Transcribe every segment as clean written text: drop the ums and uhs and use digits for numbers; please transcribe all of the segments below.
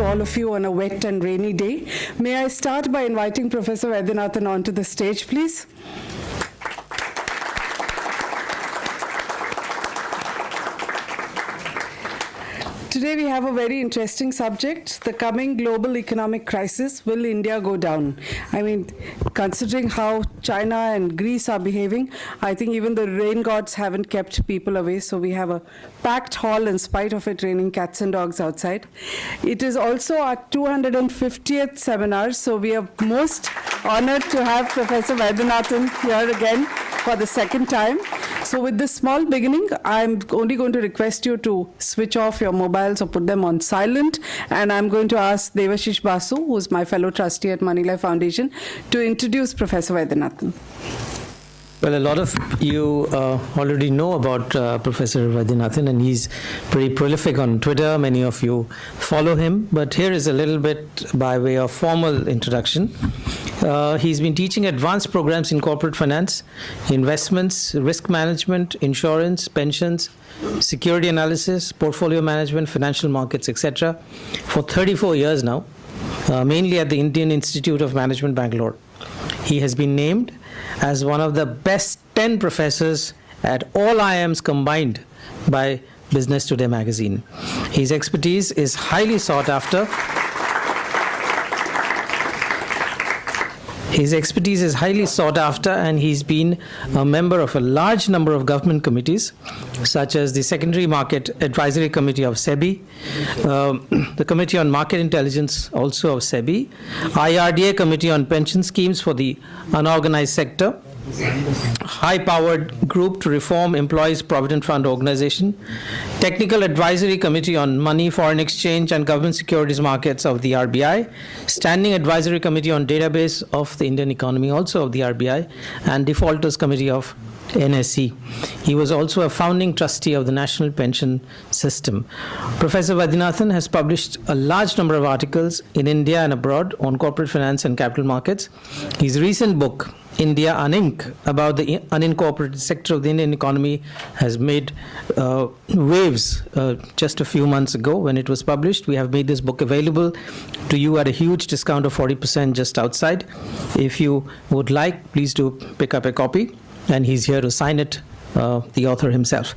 all of you on a wet and rainy day. May I start by inviting Professor Vaidyanathan onto the stage, please? Today we have a very interesting subject, the coming global economic crisis. Will India go down? I mean, considering how China and Greece are behaving, I think even the rain gods haven't kept people away, so we have a packed hall in spite of it raining cats and dogs outside. It is also our 250th seminar, so we are most honored to have Professor Vaidyanathan here again for the second time. So with this small beginning, I'm only going to request you to switch off your mobiles or put them on silent, and I'm going to ask Devashish Basu, who's my fellow trustee at Moneylife Foundation, to introduce Professor Vaidyanathan. Well, a lot of you already know about Professor Vaidyanathan, and he's pretty prolific on Twitter. Many of you follow him, but here is a little bit by way of formal introduction. He's been teaching advanced programs in corporate finance, investments, risk management, insurance, pensions, security analysis, portfolio management, financial markets, etc. for 34 years now, mainly at the Indian Institute of Management, Bangalore. He has been named as one of the best 10 professors at all IIMs combined by Business Today magazine. His expertise is highly sought after. And he's been a member of a large number of government committees, such as the Secondary Market Advisory Committee of SEBI, the Committee on Market Intelligence also of SEBI, IRDA Committee on Pension Schemes for the Unorganized Sector, High-Powered Group to Reform Employees Provident Fund Organization, Technical Advisory Committee on Money, Foreign Exchange and Government Securities Markets of the RBI, Standing Advisory Committee on Database of the Indian Economy also of the RBI, and Defaulters Committee of NSE. He was also a founding trustee of the National Pension System. Professor Vaidyanathan has published a large number of articles in India and abroad on corporate finance and capital markets. His recent book, India Uninc, about the unincorporated sector of the Indian economy, has made waves just a few months ago when it was published. We have made this book available to you at a huge discount of 40% just outside. If you would like, please do pick up a copy, and he's here to sign it, the author himself.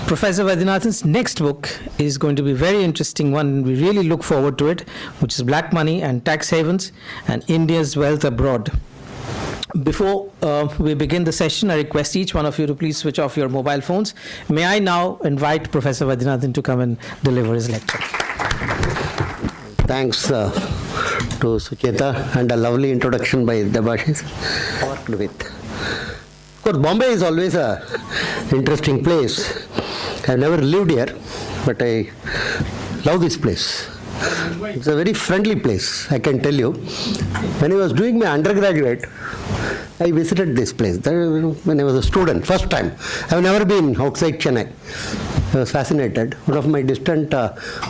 Professor Vaidyanathan's next book is going to be a very interesting one, and we really look forward to it, which is Black Money and Tax Havens and India's Wealth Abroad. Before we begin the session, I request each one of you to please switch off your mobile phones. May I now invite Professor Vaidyanathan to come and deliver his lecture. Thanks to Sucheta, and a lovely introduction by Devashish. Worked with. Of course, Bombay is always an interesting place. I've never lived here, but I love this place. It's a very friendly place, I can tell you. When I was doing my undergraduate, I visited this place when I was a student, first time. I've never been outside Chennai. I was fascinated. One of my distant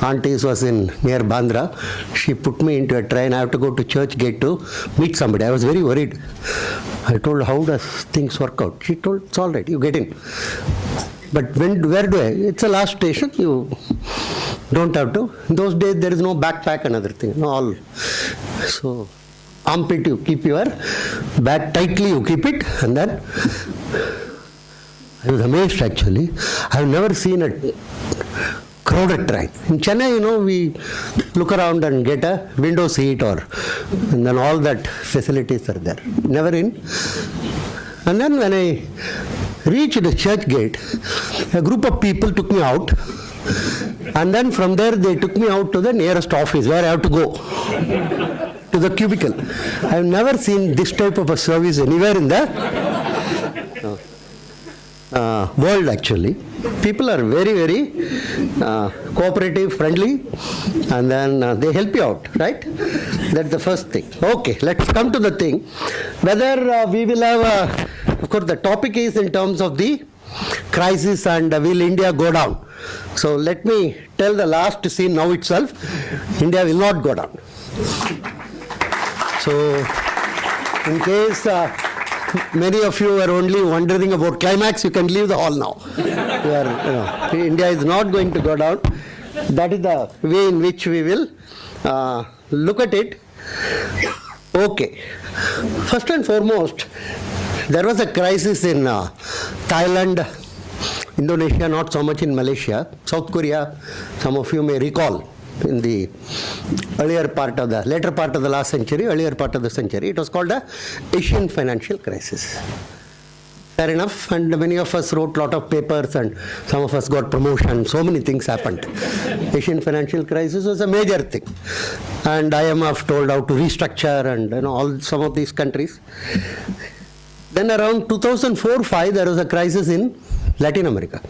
aunties was near Bandra. She put me into a train. I have to go to Church Gate to meet somebody. I was very worried. I told her, how does things work out? She told, it's all right, you get in. But where do I? It's a last station. You don't have to. In those days, there is no backpack and other thing. No, all. So, armpit, you keep your bag tightly, you keep it, and then I was amazed actually. I have never seen a crowded train. In Chennai, we look around and get a window seat and then all that facilities are there. Never in. And then when I reached the church gate, a group of people took me out, and then from there they took me out to the nearest office where I have to go, to the cubicle. I have never seen this type of a service anywhere in the world actually. People are very, very cooperative, friendly, and then they help you out, right? That's the first thing. Okay, let's come to the thing. Whether we will have of course the topic is in terms of the crisis and will India go down. So let me tell the last scene now itself. India will not go down. So in case many of you are only wondering about climax, you can leave the hall now. India is not going to go down. That is the way in which we will look at it. Okay. First and foremost, there was a crisis in Thailand, Indonesia, not so much in Malaysia. South Korea, some of you may recall, in the later part of the last century, earlier part of the century, it was called the Asian financial crisis. Fair enough, and many of us wrote a lot of papers and some of us got promotion, so many things happened. Asian financial crisis was a major thing. And IMF told how to restructure and some of these countries. Then around 2004-05, there was a crisis in Latin America.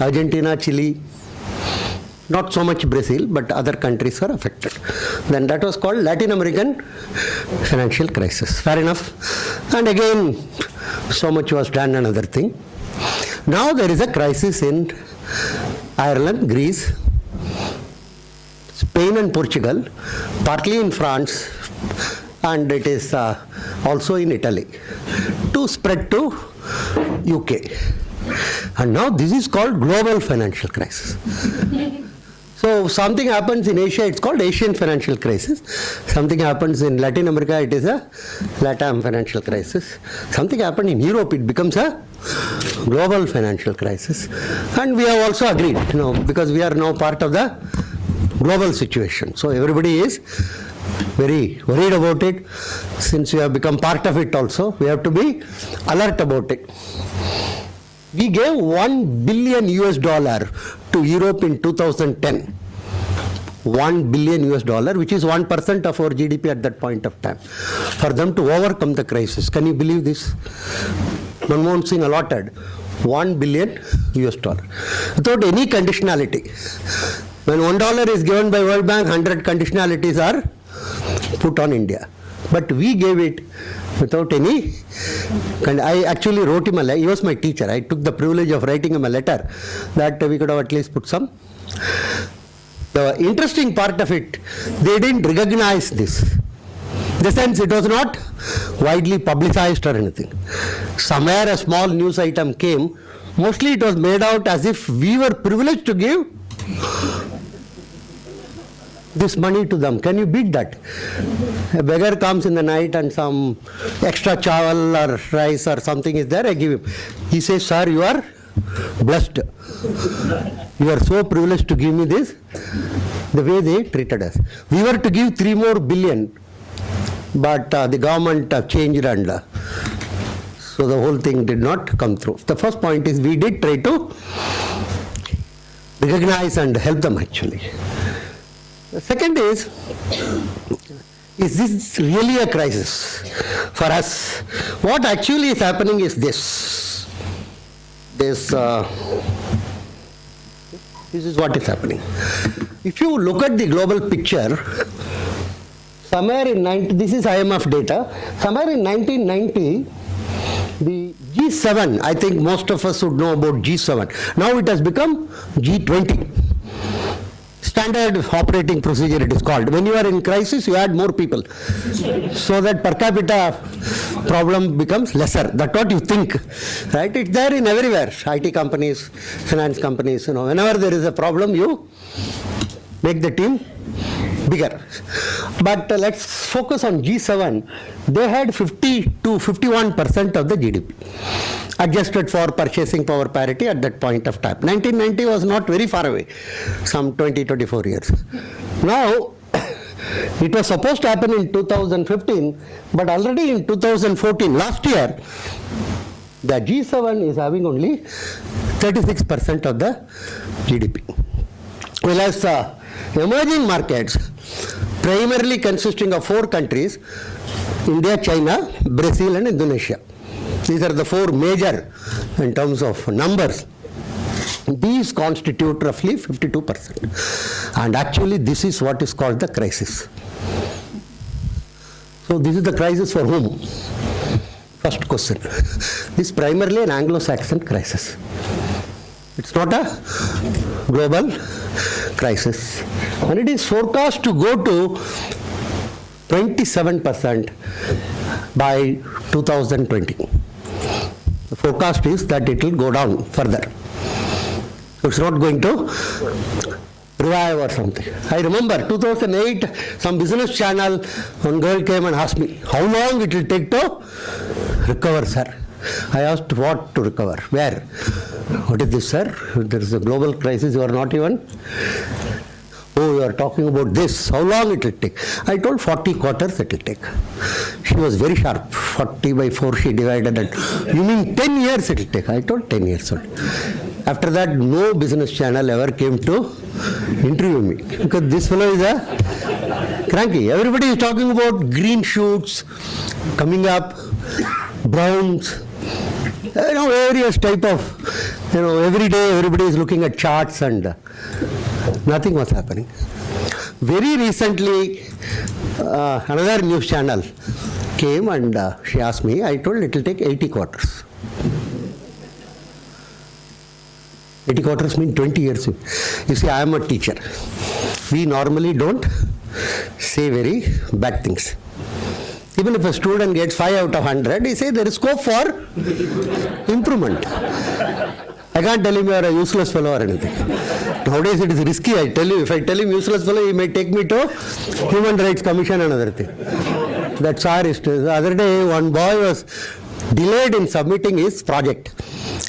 Argentina, Chile, not so much Brazil, but other countries were affected. Then that was called Latin American financial crisis. Fair enough. And again, so much was done, another thing. Now there is a crisis in Ireland, Greece, Spain and Portugal, partly in France, and it is also in Italy, to spread to UK. And now this is called global financial crisis. So something happens in Asia, it's called Asian financial crisis. Something happens in Latin America, it is a LATAM financial crisis. Something happened in Europe, it becomes a global financial crisis. And we have also agreed, because we are now part of the global situation. So everybody is very worried about it. Since we have become part of it also, we have to be alert about it. We gave $1 billion to Europe in 2010. $1 billion, which is 1% of our GDP at that point of time, for them to overcome the crisis. Can you believe this? Manmohan Singh allotted $1 billion without any conditionality. When $1 is given by World Bank, 100 conditionalities are put on India. But we gave it without any, and I actually wrote him a letter. He was my teacher. I took the privilege of writing him a letter that we could have at least put some. The interesting part of it, they didn't recognize this. In the sense, it was not widely publicized or anything. Somewhere a small news item came. Mostly it was made out as if we were privileged to give this money to them. Can you beat that? A beggar comes in the night and some extra chawal or rice or something is there, I give him. He says, sir, you are blessed. You are so privileged to give me this. The way they treated us. We were to give 3 more billion, but the government changed and so the whole thing did not come through. The first point is we did try to recognize and help them actually. The second is this really a crisis for us? What actually is happening is this. This is what is happening. If you look at the global picture, somewhere in this is IMF data, somewhere in 1990, the G7, I think most of us would know about G7. Now it has become G20. Standard operating procedure it is called. When you are in crisis, you add more people so that per capita problem becomes lesser. That's what you think, right? It's there in everywhere. IT companies, finance companies, whenever there is a problem, you make the team bigger. But let's focus on G7. They had 50 to 51% of the GDP, adjusted for purchasing power parity at that point of time. 1990 was not very far away, some 20-24 years. Now, it was supposed to happen in 2015, but already in 2014, last year, the G7 is having only 36% of the GDP. Whereas emerging markets, primarily consisting of 4 countries, India, China, Brazil and Indonesia. These are the 4 major in terms of numbers. These constitute roughly 52%. And actually this is what is called the crisis. So this is the crisis for whom? First question. This is primarily an Anglo-Saxon crisis. It's not a global crisis. And it is forecast to go to 27% by 2020. The forecast is that it will go down further. So it's not going to revive or something. I remember 2008, some business channel, one girl came and asked me, how long it will take to recover, sir? I asked, what to recover? Where? What is this, sir? There is a global crisis, you are not even. Oh, you are talking about this. How long it will take? I told 40 quarters it will take. She was very sharp. 40 by 4 she divided it. You mean 10 years it will take? I told 10 years only. After that, no business channel ever came to interview me. Because this fellow is a cranky. Everybody is talking about green shoots coming up, browns, various type of, every day everybody is looking at charts and nothing was happening. Very recently, another news channel came and she asked me, I told it will take 80 quarters. 80 quarters mean 20 years. You see, I am a teacher. We normally don't say very bad things. Even if a student gets 5 out of 100, we say there is scope for improvement. I can't tell him you are a useless fellow or anything. Nowadays it is risky, I tell you. If I tell him useless fellow, he may take me to Human Rights Commission and other thing. That's our history. The other day, one boy was delayed in submitting his project.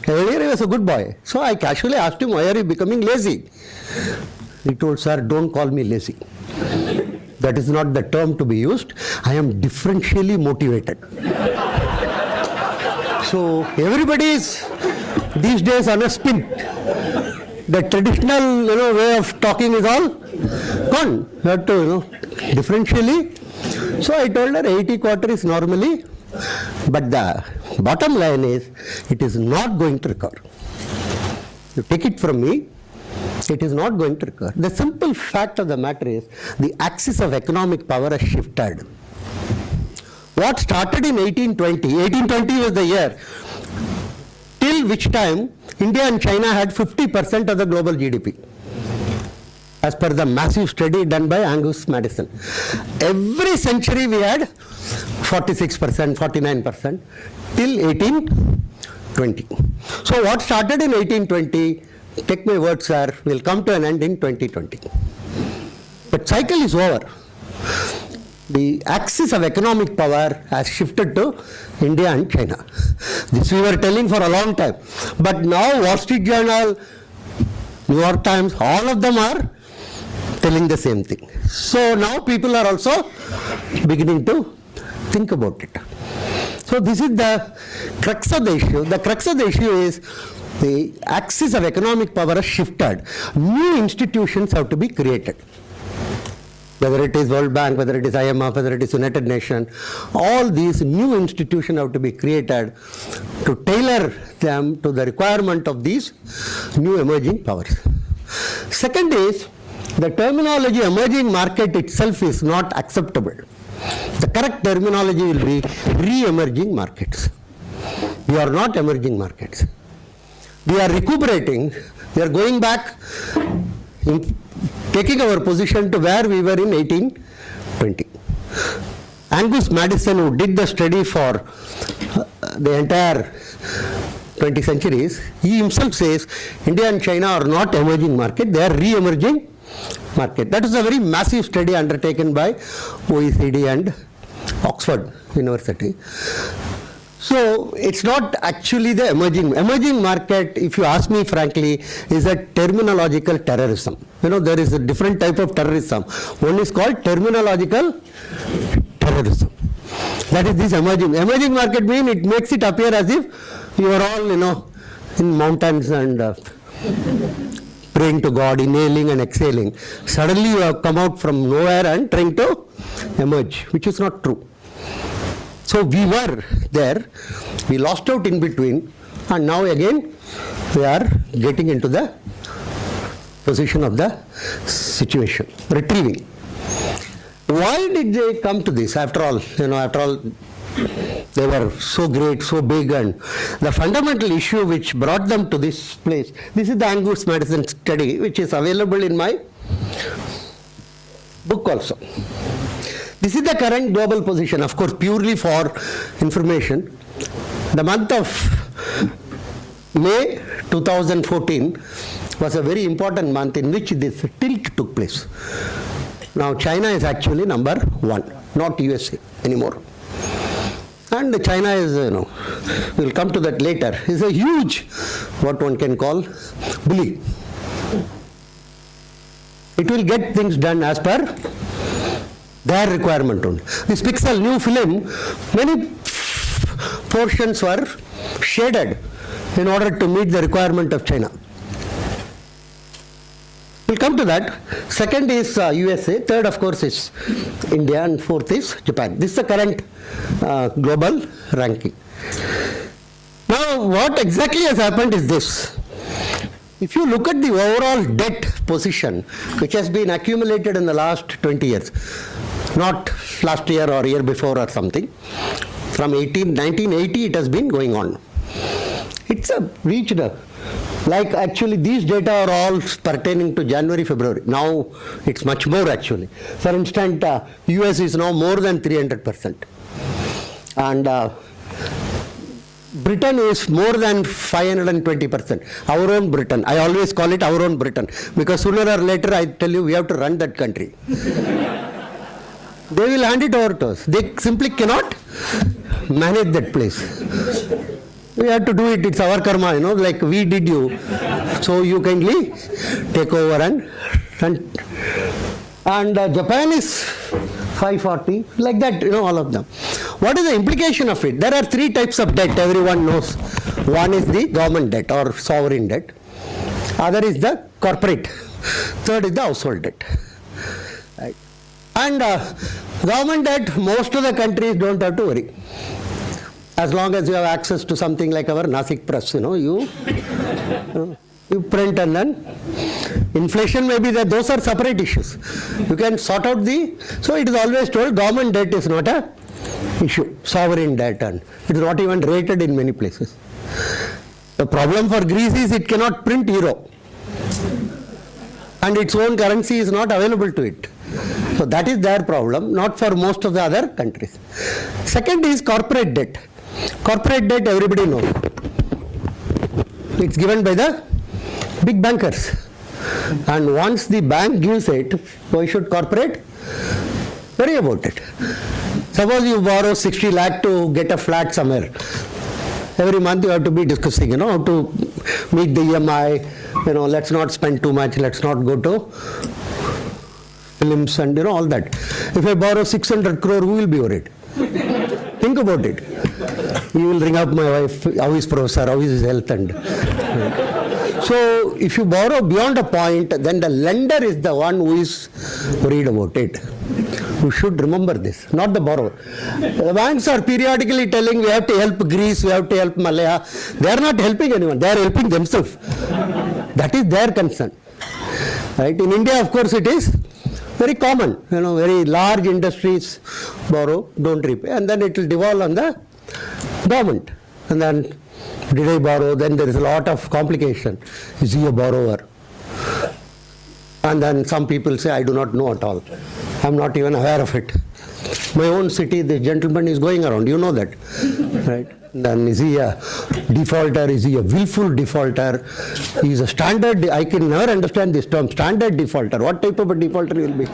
Earlier he was a good boy. So I casually asked him, why are you becoming lazy? He told, sir, don't call me lazy. That is not the term to be used. I am differentially motivated. So everybody is these days on a spin. The traditional way of talking is all gone. You have to differentially. So I told her 80 quarter is normally, but the bottom line is it is not going to recover. You take it from me, it is not going to recover. The simple fact of the matter is the axis of economic power has shifted. What started in 1820 was the year till which time India and China had 50% of the global GDP, as per the massive study done by Angus Madison. Every century we had 46%, 49% till 1820. So what started in 1820, take my word, sir, will come to an end in 2020. But cycle is over. The axis of economic power has shifted to India and China. This we were telling for a long time. But now Wall Street Journal, New York Times, all of them are telling the same thing. So now people are also beginning to think about it. So this is the crux of the issue. The crux of the issue is the axis of economic power has shifted. New institutions have to be created. Whether it is World Bank, whether it is IMF, whether it is United Nations, all these new institutions have to be created to tailor them to the requirement of these new emerging powers. Second is, the terminology emerging market itself is not acceptable. The correct terminology will be re-emerging markets. We are not emerging markets. We are recuperating, we are going back, taking our position to where we were in 1820. Angus Madison, who did the study for the entire 20 centuries, he himself says India and China are not emerging market, they are re-emerging market. That is a very massive study undertaken by OECD and Oxford University. So it's not actually the emerging market, if you ask me frankly, is a terminological terrorism. There is a different type of terrorism. One is called terminological terrorism. That is this emerging. Emerging market means it makes it appear as if you are all, in mountains and praying to God, inhaling and exhaling. Suddenly you have come out from nowhere and trying to emerge, which is not true. So we were there, we lost out in between, and now again we are getting into the position of the situation, retrieving. Why did they come to this? After all, they were so great, so big, and the fundamental issue which brought them to this place, this is the Angus Madison study, which is available in my book also. This is the current global position, of course, purely for information. The month of May 2014, was a very important month in which this tilt took place. Now China is actually number 1, not USA anymore. And China is, we'll come to that later, is a huge, what one can call, bully. It will get things done as per their requirement only. This Pixel new film, many portions were shaded in order to meet the requirement of China. We'll come to that. Second is USA, third of course is India, and fourth is Japan. This is the current global ranking. Now what exactly has happened is this. If you look at the overall debt position which has been accumulated in the last 20 years, not last year or year before or something, from 1980 it has been going on. It's reached like actually these data are all pertaining to January, February. Now it's much more actually. For instance, US is now more than 300%. And Britain is more than 520%. Our own Britain. I always call it our own Britain because sooner or later I tell you we have to run that country. They will hand it over to us. They simply cannot manage that place. We have to do it. It's our karma, like we did you. So you kindly take over and Japan is 540, like that, all of them. What is the implication of it? There are 3 types of debt, everyone knows. One is the government debt or sovereign debt. Other is the corporate. Third is the household debt. Right. And government debt, most of the countries don't have to worry. As long as you have access to something like our Nasik press, you print and then inflation may be there. Those are separate issues. You can sort out so it is always told government debt is not a issue. Sovereign debt, and it is not even rated in many places. The problem for Greece is it cannot print euro. And its own currency is not available to it. So that is their problem, not for most of the other countries. Second is corporate debt. Corporate debt everybody knows. It's given by the big bankers. And once the bank gives it, why should corporate worry about it? Suppose you borrow 60 lakh to get a flat somewhere. Every month you have to be discussing, how to meet the EMI, let's not spend too much, let's not go to films and all that. If I borrow 600 crore, who will be worried? Think about it. You will ring up my wife, how is professor, how is his health, and so if you borrow beyond a point, then the lender is the one who is worried about it. You should remember this, not the borrower. The banks are periodically telling we have to help Greece, we have to help Malaya. They are not helping anyone, they are helping themselves. That is their concern. Right? In India, of course, it is very common. Very large industries borrow, don't repay, and then it will devolve on the government. And then, did I borrow? Then there is a lot of complication. Is he a borrower? And then some people say, I do not know at all. I am not even aware of it. My own city, the gentleman is going around. You know that, right? Then is he a defaulter? Is he a willful defaulter? He is a standard. I can never understand this term, standard defaulter. What type of a defaulter will be?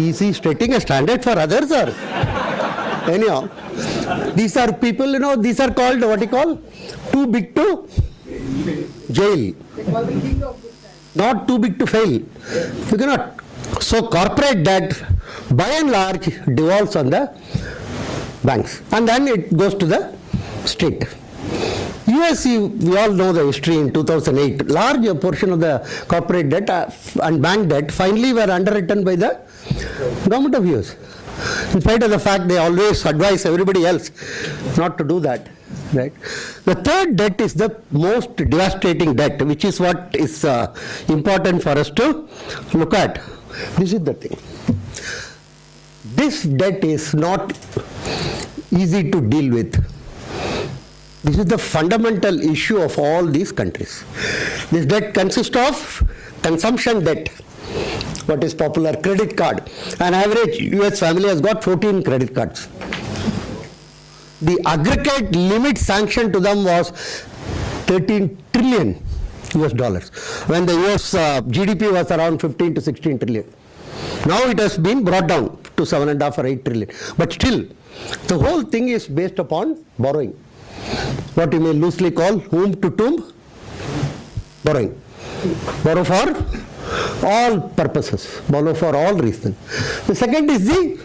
Is he setting a standard for others or? Anyhow, these are people, these are called, what you call, too big to jail. Not too big to fail. You cannot. So corporate debt, by and large, devolves on the banks. And then it goes to the state. US, we all know the history in 2008. Large portion of the corporate debt and bank debt finally were underwritten by the government of US. In spite of the fact they always advise everybody else not to do that. Right? The third debt is the most devastating debt, which is what is important for us to look at. This is the thing. This debt is not easy to deal with. This is the fundamental issue of all these countries. This debt consists of consumption debt, what is popular, credit card. An average US family has got 14 credit cards. The aggregate limit sanctioned to them was 13 trillion US dollars, when the US GDP was around 15 to 16 trillion. Now it has been brought down to 7.5 or 8 trillion. But still, the whole thing is based upon borrowing. What you may loosely call womb to tomb borrowing. Borrow for all purposes, borrow for all reasons. The second is the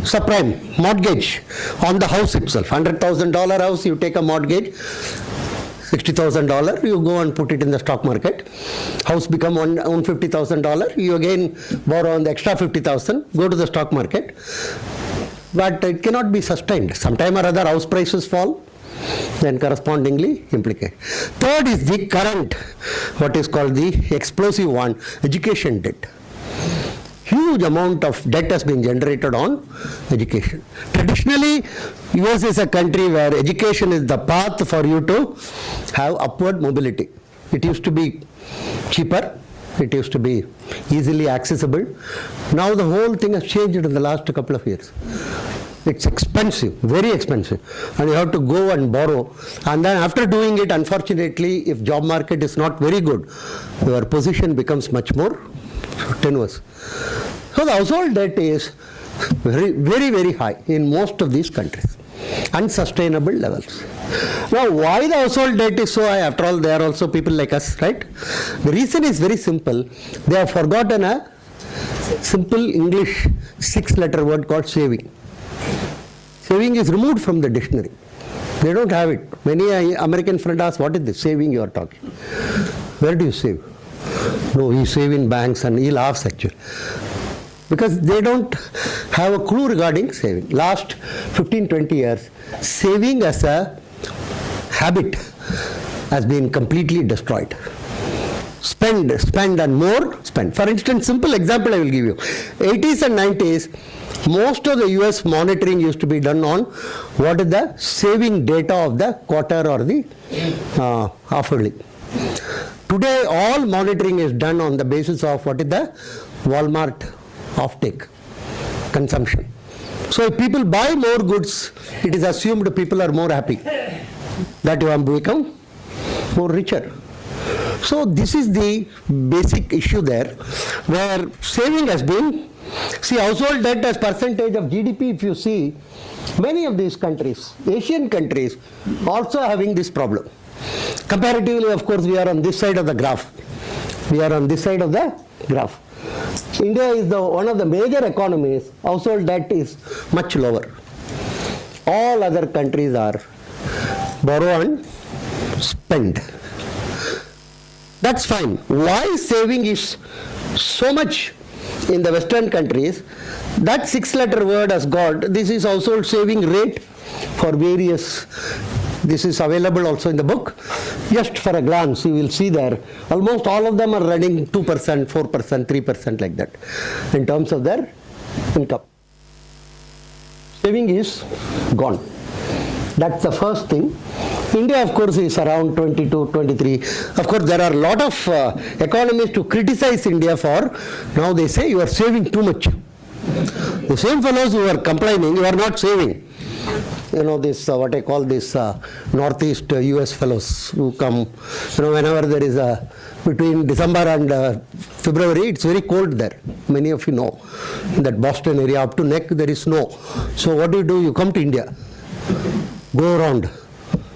subprime mortgage on the house itself. $100,000 house, you take a mortgage, $60,000, you go and put it in the stock market. House become $150,000, you again borrow on the extra $50,000, go to the stock market. But it cannot be sustained. Sometime or other house prices fall, then correspondingly implicate. Third is the current, what is called the explosive one, education debt. Huge amount of debt has been generated on education. Traditionally, US is a country where education is the path for you to have upward mobility. It used to be cheaper, it used to be easily accessible. Now the whole thing has changed in the last couple of years. It's expensive, very expensive, and you have to go and borrow. And then after doing it, unfortunately, if job market is not very good, your position becomes much more tenuous. So the household debt is very high in most of these countries, unsustainable levels. Now, why the household debt is so high? After all, they are also people like us, right? The reason is very simple. They have forgotten a simple English 6-letter word called saving. Saving is removed from the dictionary. They don't have it. Many American friends ask, what is this saving you are talking? Where do you save? No, you save in banks, and he laughs actually. Because they don't have a clue regarding saving. Last 15-20 years, saving as a habit has been completely destroyed. Spend and more spend. For instance, simple example I will give you. 80s and 90s, most of the US monitoring used to be done on what is the saving data of the quarter or the half-yearly. Today, all monitoring is done on the basis of what is the Walmart offtake, consumption. So if people buy more goods, it is assumed people are more happy, that you have become more richer. So this is the basic issue there, where saving has been, see, household debt as percentage of GDP, if you see, many of these countries, Asian countries, also having this problem. Comparatively, of course, we are on this side of the graph. We are on this side of the graph. India is one of the major economies. Household debt is much lower. All other countries are borrow and spend. That's fine. Why saving is so much in the Western countries? That 6-letter word has got, this is household saving rate for various. This is available also in the book. Just for a glance, you will see there, almost all of them are running 2%, 4%, 3% like that in terms of their income. Saving is gone. That's the first thing. India, of course, is around 22, 23. Of course, there are a lot of economists to criticize India for, now they say you are saving too much. The same fellows who are complaining, you are not saving. You know, this, what I call this Northeast US fellows who come, you know, whenever there is between December and February, it's very cold there. Many of you know, in that Boston area, up to neck, there is snow. So what do? You come to India, go around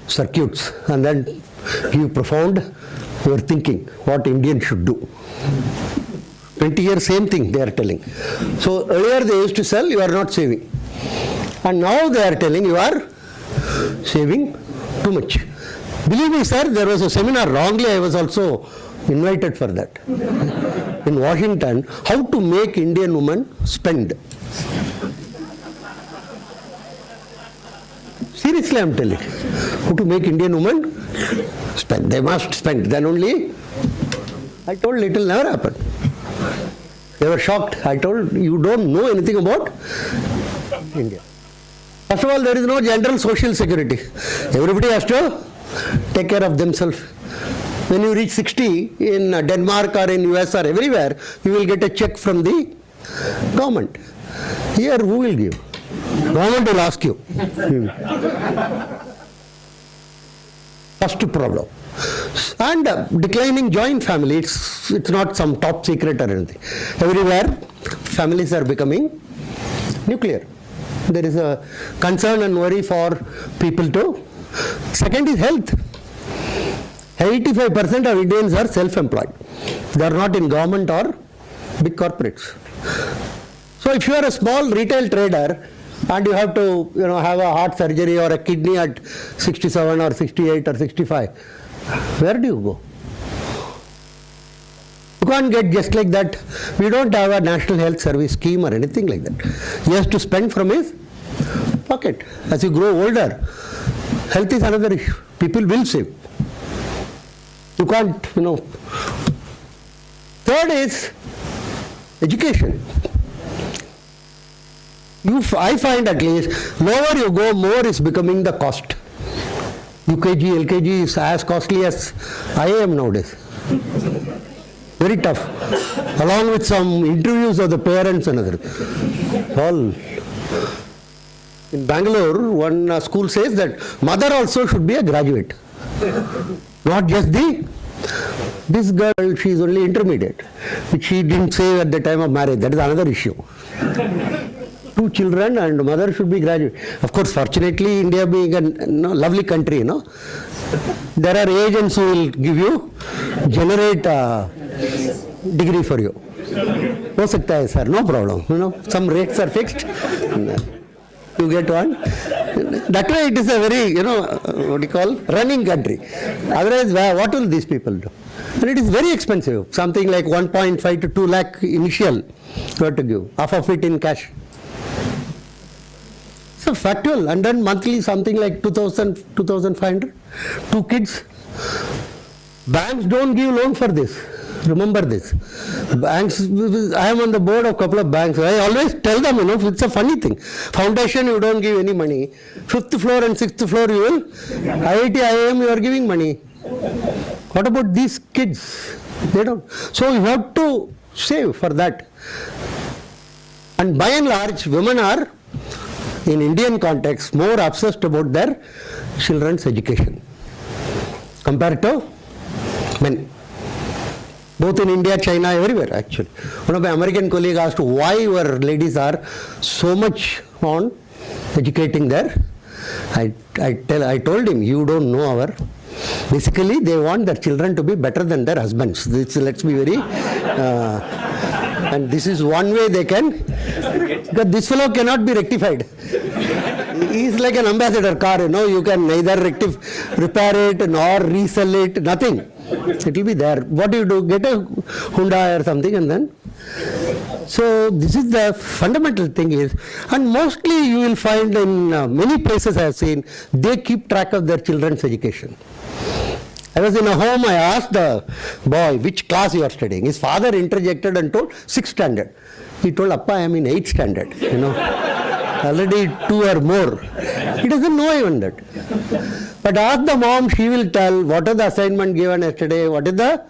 circuits, and then give profound your thinking, what Indians should do. 20 years, same thing they are telling. So earlier they used to sell, you are not saving. And now they are telling you are saving too much. Believe me, sir, there was a seminar, wrongly I was also invited for that, in Washington, how to make Indian women spend. Seriously, I am telling you, how to make Indian women spend. They must spend, then only. I told it will never happen. They were shocked. I told, you don't know anything about India. First of all, there is no general social security. Everybody has to take care of themselves. When you reach 60 in Denmark or in US or everywhere, you will get a check from the government. Here, who will give? Government will ask you. First problem. And declining joint family, it's not some top secret or anything. Everywhere, families are becoming nuclear. There is a concern and worry for people too. Second is health. 85% of Indians are self-employed. They are not in government or big corporates. So if you are a small retail trader and you have to, have a heart surgery or a kidney at 67 or 68 or 65, where do you go? You can't get just like that. We don't have a national health service scheme or anything like that. He has to spend from his pocket. As you grow older, health is another issue. People will save. You can't, Third is education. I find at least, lower you go, more is becoming the cost. UKG, LKG is as costly as IIM nowadays. Very tough. Along with some interviews of the parents and other. All. In Bangalore, one school says that mother also should be a graduate. Not just this girl, she is only intermediate, which she didn't say at the time of marriage. That is another issue. 2 children and mother should be graduate. Of course, fortunately, India being a lovely country, there are agents who will give you, generate a degree for you. Ho sakta hai, sir, no problem. Some rates are fixed. You get one. That way it is a very, running country. Otherwise, what will these people do? And it is very expensive. Something like 1.5 to 2 lakh initial you have to give. Half of it in cash. So factual. And then monthly something like 2,000, 2,500. 2 kids. Banks don't give loan for this. Remember this. Banks, I am on the board of a couple of banks. I always tell them, it's a funny thing. Foundation, you don't give any money. 5th floor and 6th floor, you will. IIT, IIM, you are giving money. What about these kids? They don't. So you have to save for that. And by and large, women are, in Indian context, more obsessed about their children's education compared to men. Both in India, China, everywhere actually. One of my American colleagues asked why our ladies are so much on educating their. I told him, you don't know our. Basically, they want their children to be better than their husbands. Let's be very. And this is one way they can. Because this fellow cannot be rectified. He is like an ambassador car, you can neither repair it nor resell it, nothing. It will be there. What do you do? Get a Hyundai or something and then. So this is the fundamental thing is, and mostly you will find in many places I have seen, they keep track of their children's education. I was in a home, I asked the boy, which class you are studying? His father interjected and told, 6th standard. He told, Appa, I am in 8th standard, Already 2 or more. He doesn't know even that. But ask the mom, she will tell what is the assignment given yesterday, what is the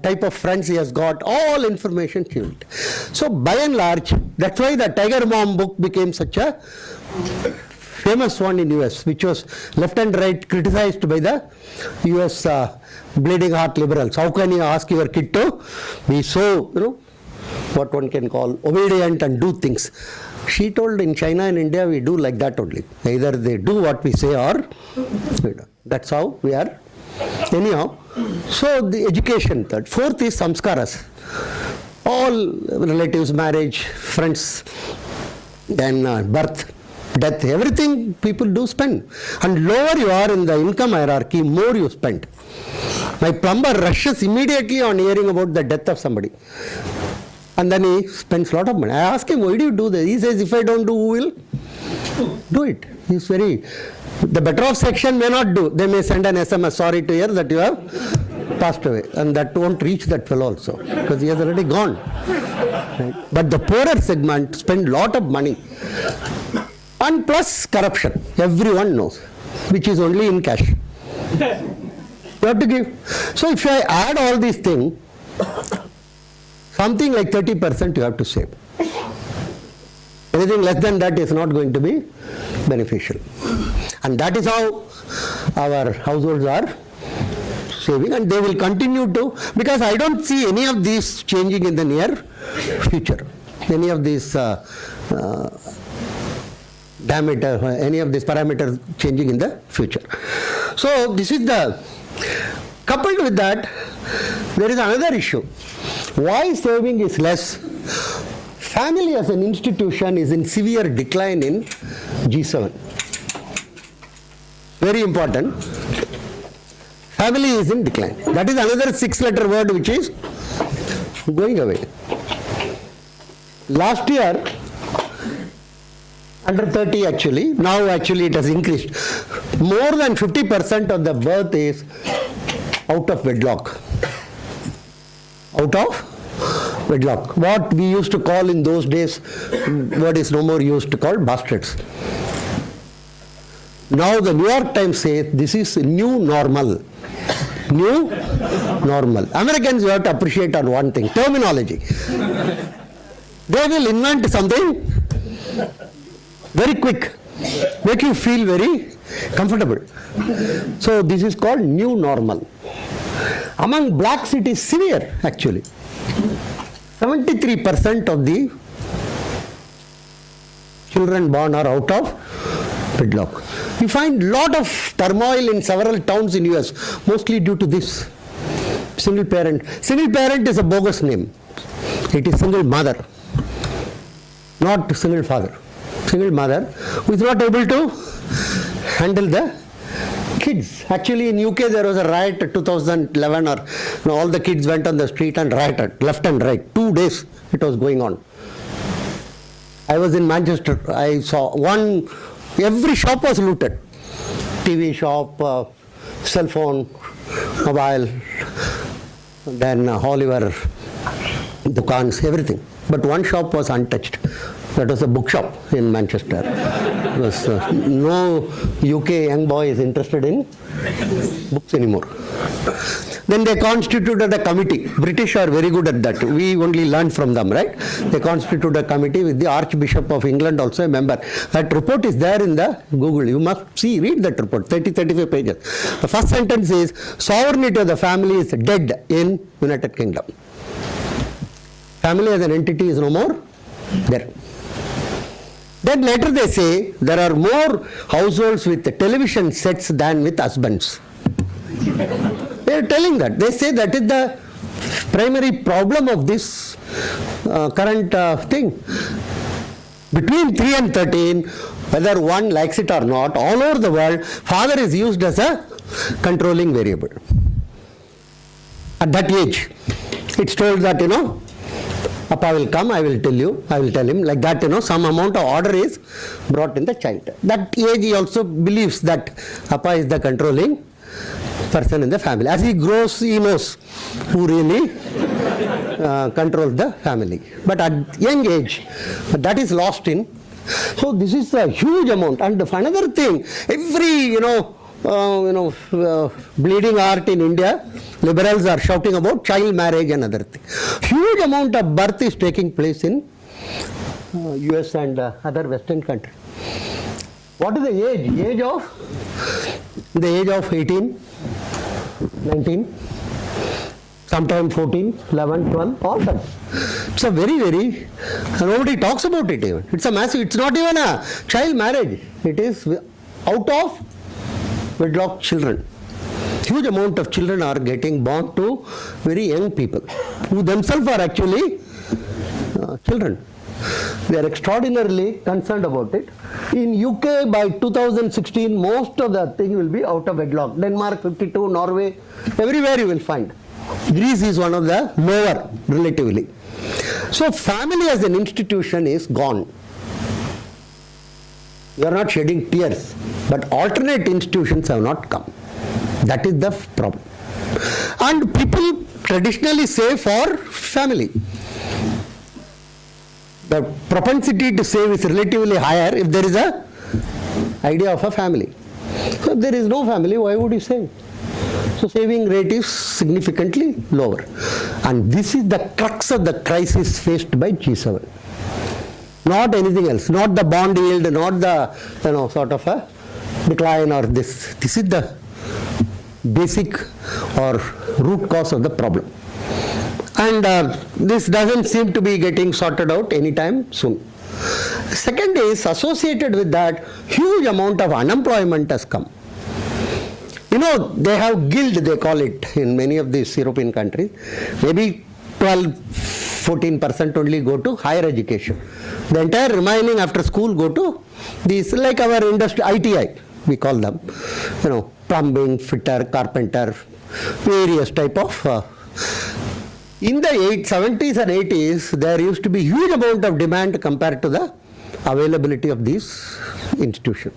type of friends he has got, all information she will tell. So by and large, that's why the Tiger Mom book became such a famous one in US, which was left and right criticized by the US bleeding heart liberals. How can you ask your kid to be so, what one can call obedient and do things? She told in China and India we do like that only. Either they do what we say or we don't. That's how we are. Anyhow, so the education third. 4th is samskaras. All relatives, marriage, friends, then birth, death, everything people do spend. And lower you are in the income hierarchy, more you spend. My plumber rushes immediately on hearing about the death of somebody. And then he spends a lot of money. I ask him, why do you do this? He says, if I don't do, who will do it? He's very, the better off section may not do. They may send an SMS, sorry to hear that you have passed away. And that won't reach that fellow also, because he has already gone. Right? But the poorer segment spend a lot of money. And plus corruption, everyone knows, which is only in cash. You have to give. So if I add all these things, something like 30% you have to save. Anything less than that is not going to be beneficial. And that is how our households are saving, and they will continue to, because I don't see any of these changing in the near future. Any of these any of these parameters changing in the future. So this is the, coupled with that, there is another issue. Why saving is less? Family as an institution is in severe decline in G7. Very important. Family is in decline. That is another 6-letter word which is going away. Last year, under 30 actually, now actually it has increased. More than 50% of the birth is out of wedlock. Out of wedlock. What we used to call in those days, what is no more used to call bastards. Now the New York Times says this is new normal. New normal. Americans, you have to appreciate on one thing, terminology. They will invent something very quick, make you feel very comfortable. So this is called new normal. Among blacks it is severe actually. 73% of the children born are out of wedlock. You find lot of turmoil in several towns in US, mostly due to this. Single parent. Single parent is a bogus name. It is single mother, not single father. Single mother who is not able to handle the kids. Actually in UK there was a riot in 2011 or all the kids went on the street and rioted left and right. 2 days it was going on. I was in Manchester. I saw every shop was looted. TV shop, cell phone, mobile, then Oliver, dukans, everything. But one shop was untouched. That was a bookshop in Manchester. There was no UK young boy is interested in books anymore. Then they constituted a committee. British are very good at that. We only learned from them, right? They constituted a committee with the Archbishop of England also a member. That report is there in the Google. You must read that report, 35 pages. The first sentence is, sovereignty of the family is dead in United Kingdom. Family as an entity is no more there. Then later they say there are more households with television sets than with husbands. They are telling that. They say that is the primary problem of this current thing. Between 3 and 13, whether one likes it or not, all over the world, father is used as a controlling variable. At that age, it's told that, Appa will come, I will tell him, like that, some amount of order is brought in the child. That age he also believes that Appa is the controlling person in the family. As he grows, he knows who really controls the family. But at young age, that is lost in. So this is a huge amount. And another thing, every, bleeding heart in India, liberals are shouting about child marriage and other things. Huge amount of birth is taking place in US and other Western countries. What is the age? The age of 18, 19, sometime 14, 11, 12, all that. It's a very, nobody talks about it even. It's a massive, it's not even a child marriage. It is out of wedlock children. Huge amount of children are getting born to very young people who themselves are actually children. They are extraordinarily concerned about it. In UK by 2016, most of the thing will be out of wedlock. Denmark 52, Norway, everywhere you will find. Greece is one of the lower relatively. So family as an institution is gone. You are not shedding tears, but alternate institutions have not come. That is the problem. And people traditionally save for family. The propensity to save is relatively higher if there is a idea of a family. So if there is no family, why would you save? So saving rate is significantly lower. And this is the crux of the crisis faced by G7. Not anything else, not the bond yield, not the sort of a decline or this. This is the basic or root cause of the problem. And this doesn't seem to be getting sorted out anytime soon. Second is, associated with that, huge amount of unemployment has come. You know, they have guild, they call it, in many of these European countries. Maybe 12-14% only go to higher education. The entire remaining after school go to these, like our industry, ITI, we call them. You know, plumbing, fitter, carpenter, various type of. In the 70s and 80s, there used to be huge amount of demand compared to the availability of these institutions.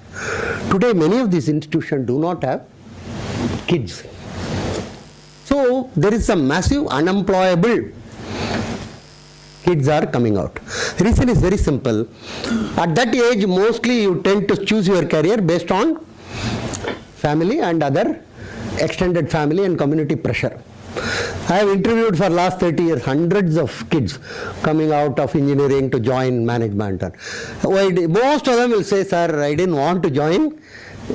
Today, many of these institutions do not have kids. So, there is some massive unemployable kids are coming out. The reason is very simple. At that age, mostly you tend to choose your career based on family and other extended family and community pressure. I have interviewed for last 30 years hundreds of kids coming out of engineering to join management. Most of them will say, sir, I didn't want to join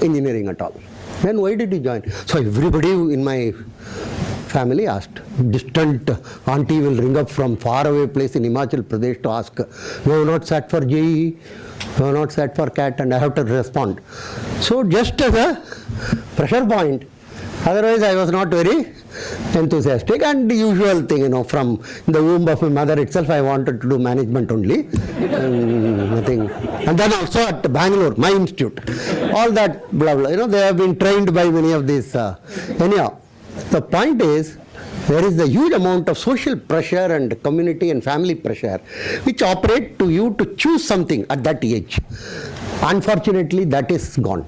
engineering at all. Then why did you join? So everybody in my family asked. Distant auntie will ring up from far away place in Himachal Pradesh to ask, you have not sat for JEE, you have not sat for CAT, and I have to respond. So just as a pressure point, otherwise I was not very enthusiastic, and the usual thing, you know, from the womb of my mother itself, I wanted to do management only, nothing. And then also at Bangalore, my institute, all that blah blah, you know, they have been trained by many of these. Anyhow, the point is, there is a huge amount of social pressure and community and family pressure which operate to you to choose something at that age. Unfortunately, that is gone.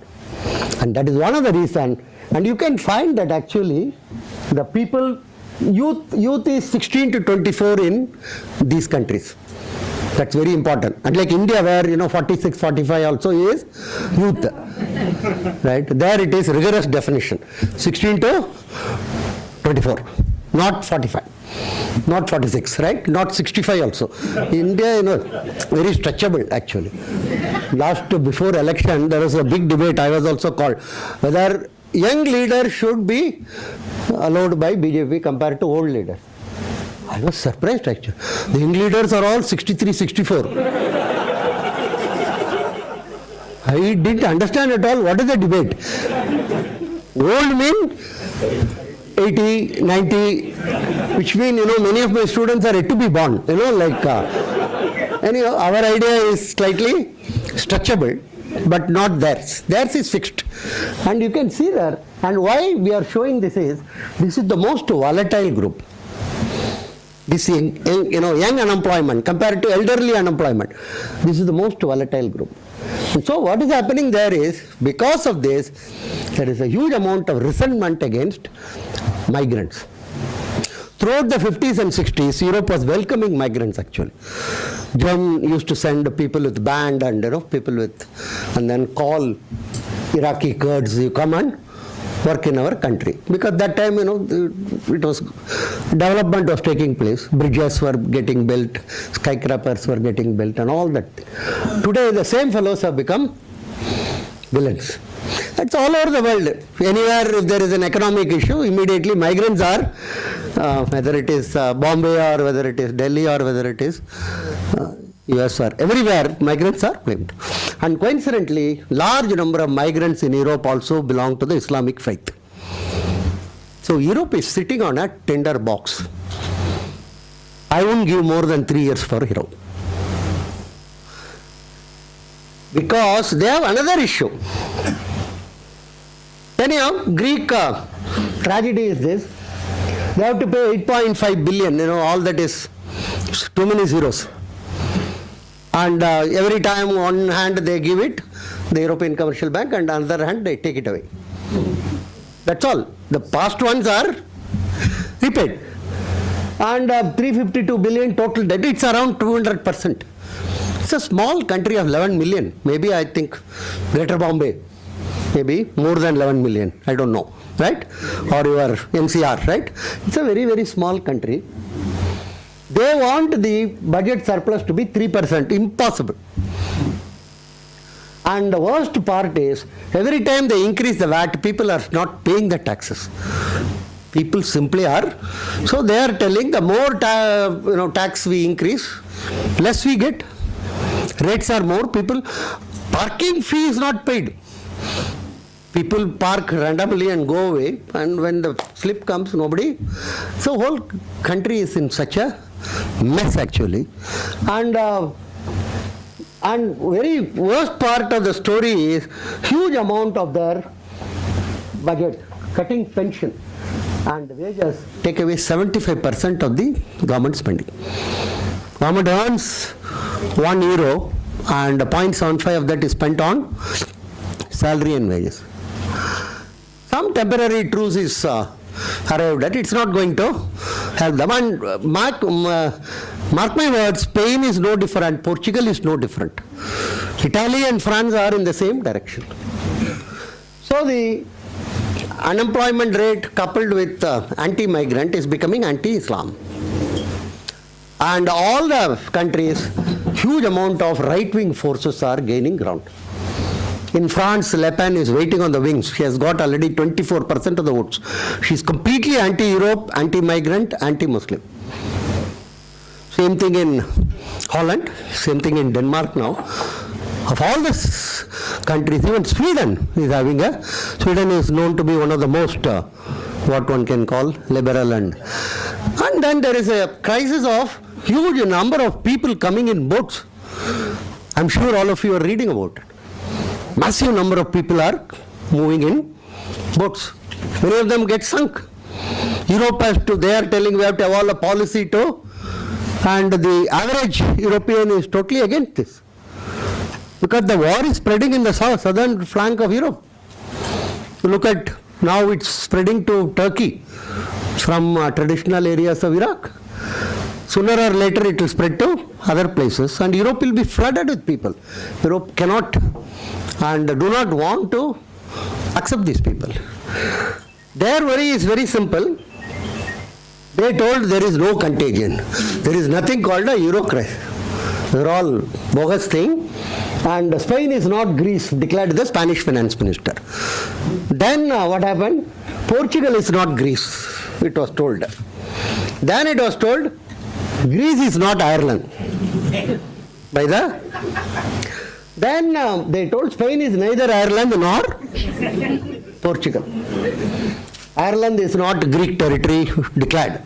And that is one of the reasons. And you can find that actually the people, youth is 16 to 24 in these countries. That's very important. Unlike India where, you know, 46, 45 also is youth. Right? There it is rigorous definition. 16 to 24. Not 45. Not 46, right? Not 65 also. India, you know, very stretchable actually. Before election, there was a big debate, I was also called, whether young leaders should be allowed by BJP compared to old leaders. I was surprised actually. The young leaders are all 63, 64. I didn't understand at all what is the debate. Old mean 80, 90, which mean, you know, many of my students are yet to be born. You know, like, anyhow, our idea is slightly stretchable, but not theirs. Theirs is fixed. And you can see there, and why we are showing this is the most volatile group. This young unemployment compared to elderly unemployment. This is the most volatile group. And so what is happening there is, because of this, there is a huge amount of resentment against migrants. Throughout the 50s and 60s, Europe was welcoming migrants actually. Germany used to send people with band and, you know, people with, and then call Iraqi Kurds, you come and work in our country. Because that time, you know, it was, development was taking place. Bridges were getting built, skyscrapers were getting built and all that. Today, the same fellows have become villains. It's all over the world. Anywhere if there is an economic issue, immediately migrants are, whether it is Bombay or whether it is Delhi or whether it is US or everywhere, migrants are blamed. And coincidentally, large number of migrants in Europe also belong to the Islamic faith. So Europe is sitting on a tinder box. I won't give more than 3 years for Europe. Because they have another issue. Anyhow, Greek tragedy is this. They have to pay 8.5 billion, you know, all that is too many zeros. And every time one hand they give it, the European Commercial Bank, and on the other hand they take it away. That's all. The past ones are repaid. And 352 billion total debt, it's around 200%. It's a small country of 11 million. Maybe I think Greater Bombay, maybe more than 11 million. I don't know, right? Or your NCR, right? It's a very, very small country. They want the budget surplus to be 3%. Impossible. And the worst part is, every time they increase the VAT, people are not paying the taxes. People simply are. So they are telling the more tax we increase, less we get. Rates are more. People, parking fee is not paid. People park randomly and go away, and when the slip comes, nobody. So whole country is in such a mess actually. And very worst part of the story is huge amount of their budget, cutting pension and wages, take away 75% of the government spending. Government earns €1 and 0.75 of that is spent on salary and wages. Some temporary truce is arrived at. It's not going to help them. And mark my words, Spain is no different, Portugal is no different. Italy and France are in the same direction. So the unemployment rate coupled with anti-migrant is becoming anti-Islam. And all the countries, huge amount of right-wing forces are gaining ground. In France, Le Pen is waiting on the wings. She has got already 24% of the votes. She is completely anti-Europe, anti-migrant, anti-Muslim. Same thing in Holland, same thing in Denmark now. Of all the countries, even Sweden is having Sweden is known to be one of the most, what one can call, liberal. And then there is a crisis of huge number of people coming in boats. I'm sure all of you are reading about it. Massive number of people are moving in boats. Many of them get sunk. Europe has to, they are telling we have to evolve a policy too, and the average European is totally against this. Because the war is spreading in the southern flank of Europe. Look at, now it's spreading to Turkey from traditional areas of Iraq. Sooner or later it will spread to other places and Europe will be flooded with people. Europe cannot and do not want to accept these people. Their worry is very simple. They told there is no contagion. There is nothing called a Euro crisis. They're all bogus thing. And Spain is not Greece, declared the Spanish finance minister. Then what happened? Portugal is not Greece, it was told. Then it was told, Greece is not Ireland. Then they told Spain is neither Ireland nor Portugal. Ireland is not Greek territory declared.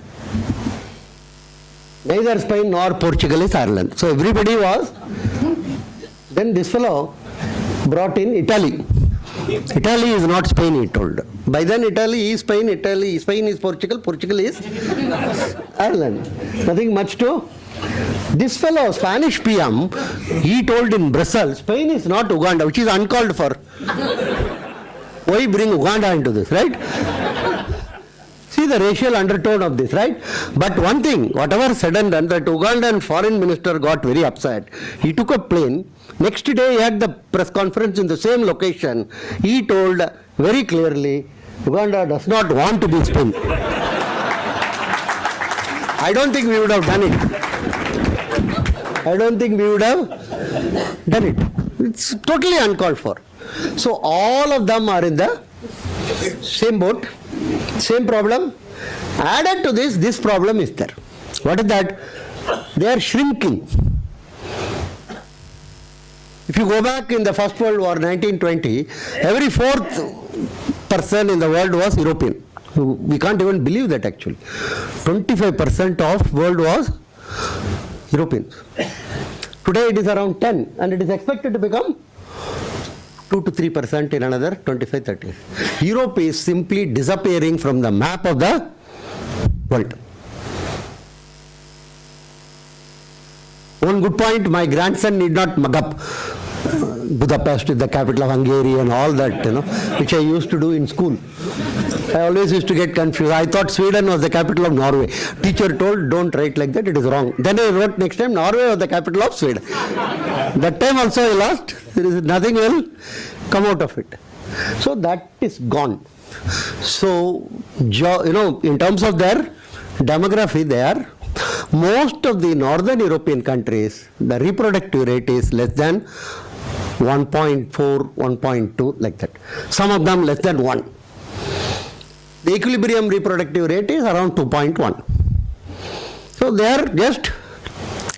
Neither Spain nor Portugal is Ireland. So everybody was. Then this fellow brought in Italy. Italy is not Spain, he told. By then Italy is Spain, Spain is Portugal, Portugal is Ireland. Nothing much to. This fellow, Spanish PM, he told in Brussels, Spain is not Uganda, which is uncalled for. Why bring Uganda into this, right? See the racial undertone of this, right? But one thing, whatever said and done, that Ugandan foreign minister got very upset. He took a plane. Next day he had the press conference in the same location. He told very clearly, Uganda does not want to be Spain. I don't think we would have done it. It's totally uncalled for. So all of them are in the same boat, same problem. Added to this, this problem is there. What is that? They are shrinking. If you go back in the First World War, 1920, every fourth person in the world was European. We can't even believe that actually. 25% of world was Europeans. Today it is around 10 and it is expected to become 2 to 3% in another 25-30 years. Europe is simply disappearing from the map of the world. One good point, my grandson need not mug up Budapest is the capital of Hungary and all that, which I used to do in school. I always used to get confused. I thought Sweden was the capital of Norway. Teacher told, don't write like that, it is wrong. Then I wrote next time, Norway was the capital of Sweden. That time also I lost. There is nothing will come out of it. So that is gone. So, in terms of their demography, they are, most of the northern European countries, the reproductive rate is less than 1.4, 1.2, like that. Some of them less than 1. The equilibrium reproductive rate is around 2.1. So they are just,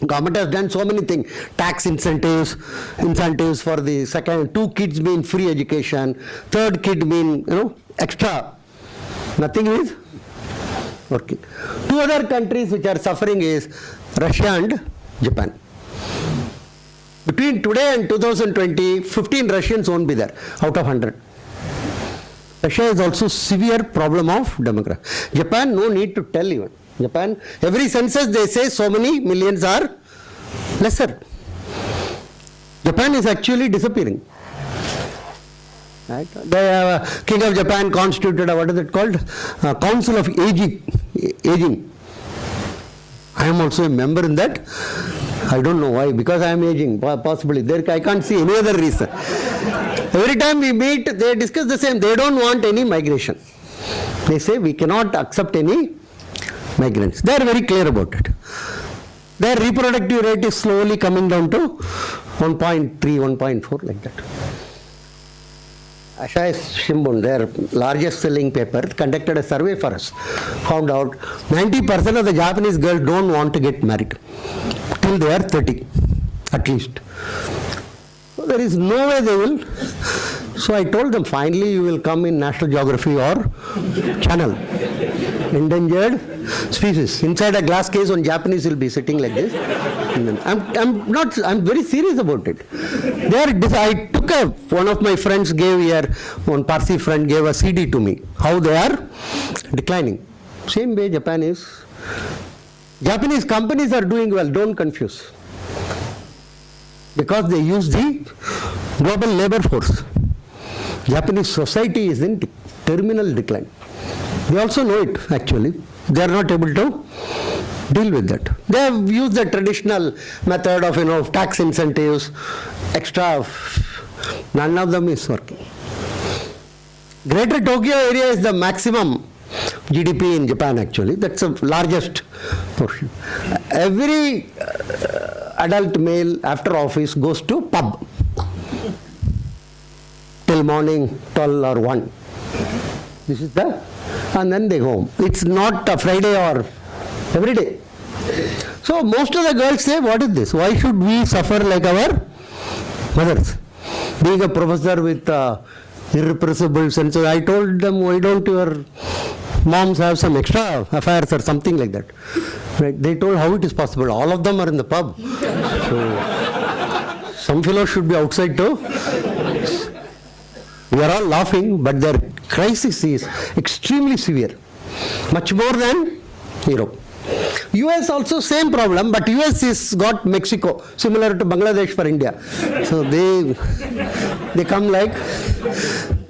government has done so many things, tax incentives for the second, 2 kids mean free education, 3rd kid mean, extra. Nothing is working. 2 other countries which are suffering is Russia and Japan. Between today and 2020, 15 Russians won't be there out of 100. Russia is also severe problem of demography. Japan, no need to tell even. Japan, every census they say so many millions are lesser. Japan is actually disappearing. Right? The King of Japan constituted what is it called? Council of Aging. I am also a member in that. I don't know why, because I am aging, possibly. I can't see any other reason. Every time we meet, they discuss the same. They don't want any migration. They say we cannot accept any migrants. They are very clear about it. Their reproductive rate is slowly coming down to 1.3, 1.4, like that. Asahi Shimbun, their largest selling paper, conducted a survey for us. Found out 90% of the Japanese girls don't want to get married till they are 30, at least. So there is no way they will. So I told them, finally you will come in National Geography or Channel. Endangered species. Inside a glass case, one Japanese will be sitting like this. I'm very serious about it. I took one of my friends gave here, one Parsi friend gave a CD to me, how they are declining. Same way Japan is. Japanese companies are doing well, don't confuse. Because they use the global labor force. Japanese society is in terminal decline. They also know it, actually. They are not able to deal with that. They have used the traditional method of, tax incentives, extra. None of them is working. Greater Tokyo area is the maximum GDP in Japan, actually. That's the largest portion. Every adult male after office goes to pub till morning 12 or 1. This is and then they go home. It's not a Friday or every day. So most of the girls say, what is this? Why should we suffer like our mothers? Being a professor with irrepressible sense, I told them, why don't your moms have some extra affairs or something like that? Right? They told how it is possible. All of them are in the pub. So some fellows should be outside too. We are all laughing, but their crisis is extremely severe, much more than Europe. US also same problem, but US is got Mexico, similar to Bangladesh for India. So they come like,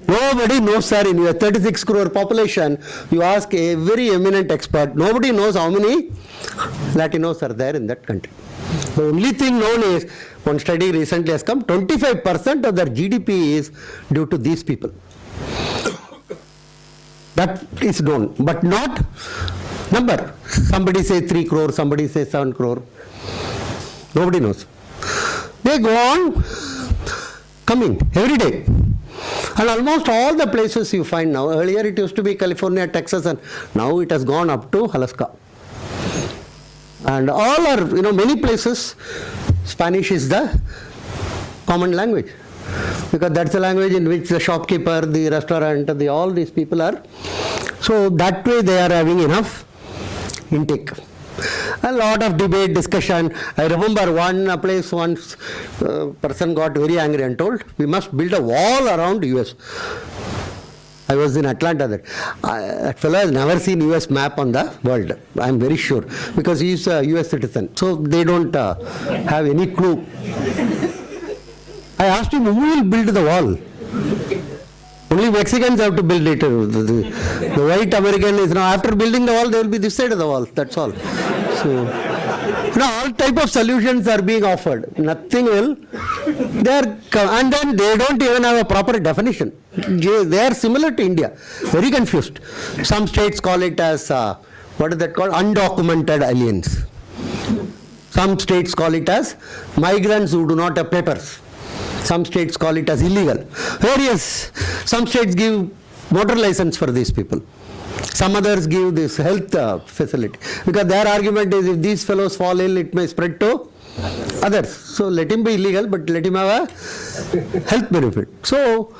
nobody knows, sir, in your 36 crore population, you ask a very eminent expert, nobody knows how many Latinos are there in that country. The only thing known is, one study recently has come, 25% of their GDP is due to these people. That is known, but not number. Somebody says 3 crore, somebody says 7 crore. Nobody knows. They go on coming every day. And almost all the places you find now, earlier it used to be California, Texas, and now it has gone up to Alaska. And all are, many places, Spanish is the common language. Because that's the language in which the shopkeeper, the restaurant, all these people are. So that way they are having enough intake. A lot of debate, discussion. I remember one place once person got very angry and told, we must build a wall around US. I was in Atlanta there. That fellow has never seen US map on the world. I am very sure. Because he is a US citizen. So they don't have any clue. I asked him, who will build the wall? Only Mexicans have to build it. The white American is now, after building the wall, they will be this side of the wall. That's all. So, all type of solutions are being offered. Nothing will. And then they don't even have a proper definition. They are similar to India. Very confused. Some states call it as, what is that called? Undocumented aliens. Some states call it as migrants who do not have papers. Some states call it as illegal. Various, some states give motor license for these people. Some others give this health facility. Because their argument is if these fellows fall ill, it may spread to others. So let him be illegal, but let him have a health benefit. So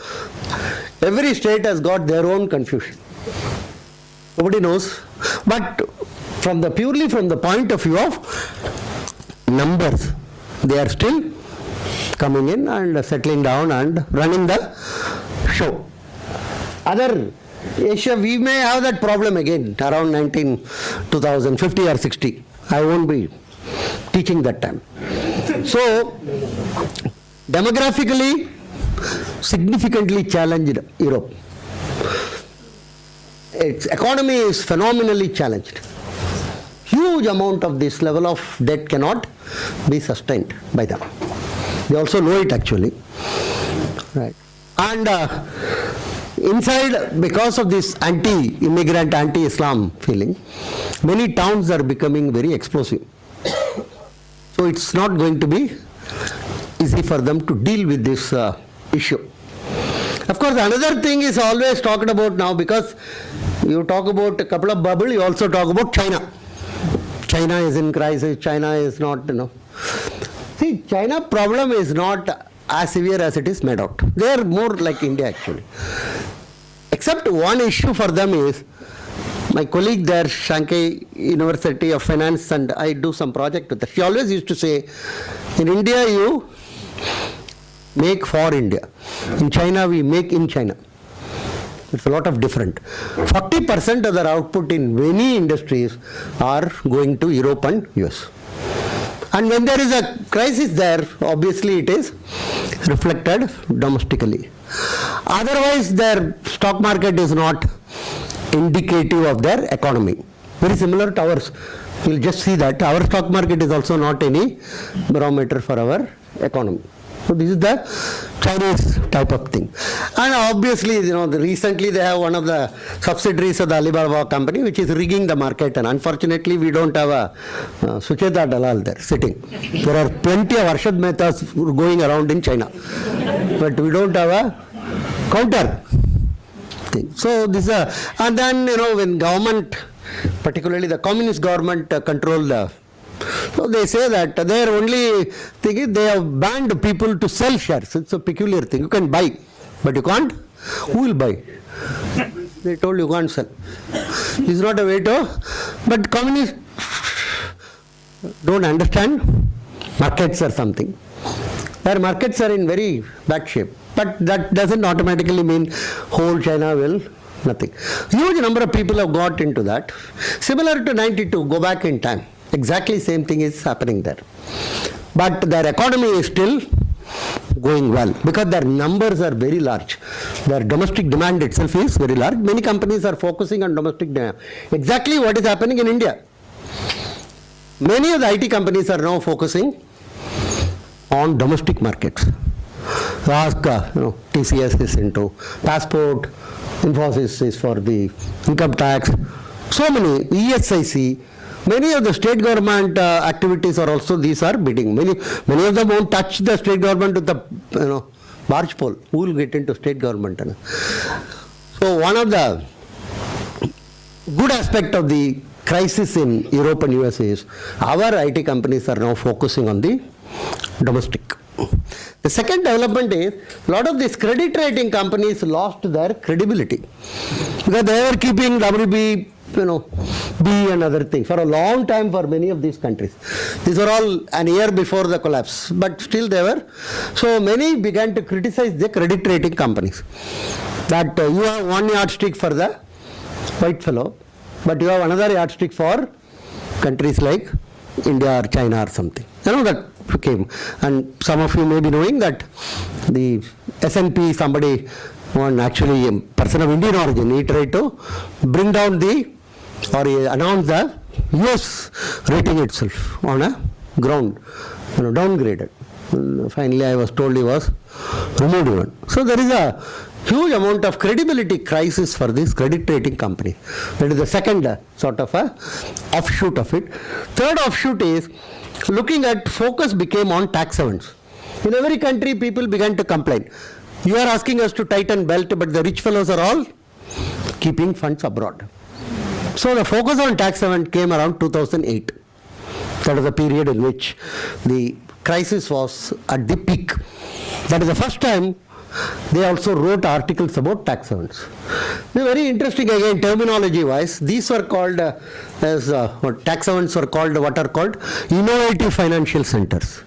every state has got their own confusion. Nobody knows. But purely from the point of view of numbers, they are still coming in and settling down and running the show. Other Asia, we may have that problem again around 2050 or 60. I won't be teaching that time. So, demographically, significantly challenged Europe. Its economy is phenomenally challenged. Huge amount of this level of debt cannot be sustained by them. They also know it actually. Right. And inside, because of this anti-immigrant, anti-Islam feeling, many towns are becoming very explosive. So it's not going to be easy for them to deal with this issue. Of course, another thing is always talked about now, because you talk about a couple of bubbles, you also talk about China. China is in crisis, China is not, See, China problem is not as severe as it is made out. They are more like India actually. Except one issue for them is, my colleague there, Shanghai University of Finance, and I do some project with her. She always used to say, in India you make for India. In China we make in China. It's a lot of different. 40% of their output in many industries are going to Europe and US. And when there is a crisis there, obviously it is reflected domestically. Otherwise, their stock market is not indicative of their economy. Very similar to ours. You'll just see that our stock market is also not any barometer for our economy. So this is the Chinese type of thing. And obviously, recently they have one of the subsidiaries of the Alibaba company which is rigging the market, and unfortunately we don't have a Sucheta Dalal there sitting. There are plenty of Arshad Mehtas going around in China, but we don't have a counter thing. So this is and then when government, particularly the communist government control the, so they say that their only thing is they have banned people to sell shares. It's a peculiar thing. You can buy, but you can't. Who will buy? They told you can't sell. It's not a way to. But communists don't understand markets or something. Their markets are in very bad shape. But that doesn't automatically mean whole China will nothing. Huge number of people have got into that. Similar to 92, go back in time. Exactly same thing is happening there. But their economy is still going well because their numbers are very large. Their domestic demand itself is very large. Many companies are focusing on domestic demand. Exactly what is happening in India. Many of the IT companies are now focusing on domestic markets. Ask, TCS is into passport, Infosys is for the income tax. So many, ESIC. Many of the state government activities are also, these are bidding. Many of them won't touch the state government with the barge pole. Who will get into state government? So one of the good aspect of the crisis in Europe and US is our IT companies are now focusing on the domestic. The second development is a lot of these credit rating companies lost their credibility because they were keeping WB, B and other things for a long time for many of these countries. These were all an year before the collapse, but still they were. So many began to criticize the credit rating companies. That you have one yardstick for the white fellow, but you have another yardstick for countries like India or China or something. That came. And some of you may be knowing that the S&P, somebody, one actually a person of Indian origin, he tried to bring down or announce the US rating itself on a ground, downgraded. And finally, I was told he was removed even. So there is a huge amount of credibility crisis for this credit rating company. That is the second sort of a offshoot of it. Third offshoot is looking at focus became on tax havens. In every country, people began to complain. You are asking us to tighten belt, but the rich fellows are all keeping funds abroad. So the focus on tax haven came around 2008. That was the period in which the crisis was at the peak. That is the first time they also wrote articles about tax havens. Very interesting again, terminology-wise. These were called tax havens were called what are called innovative financial centers.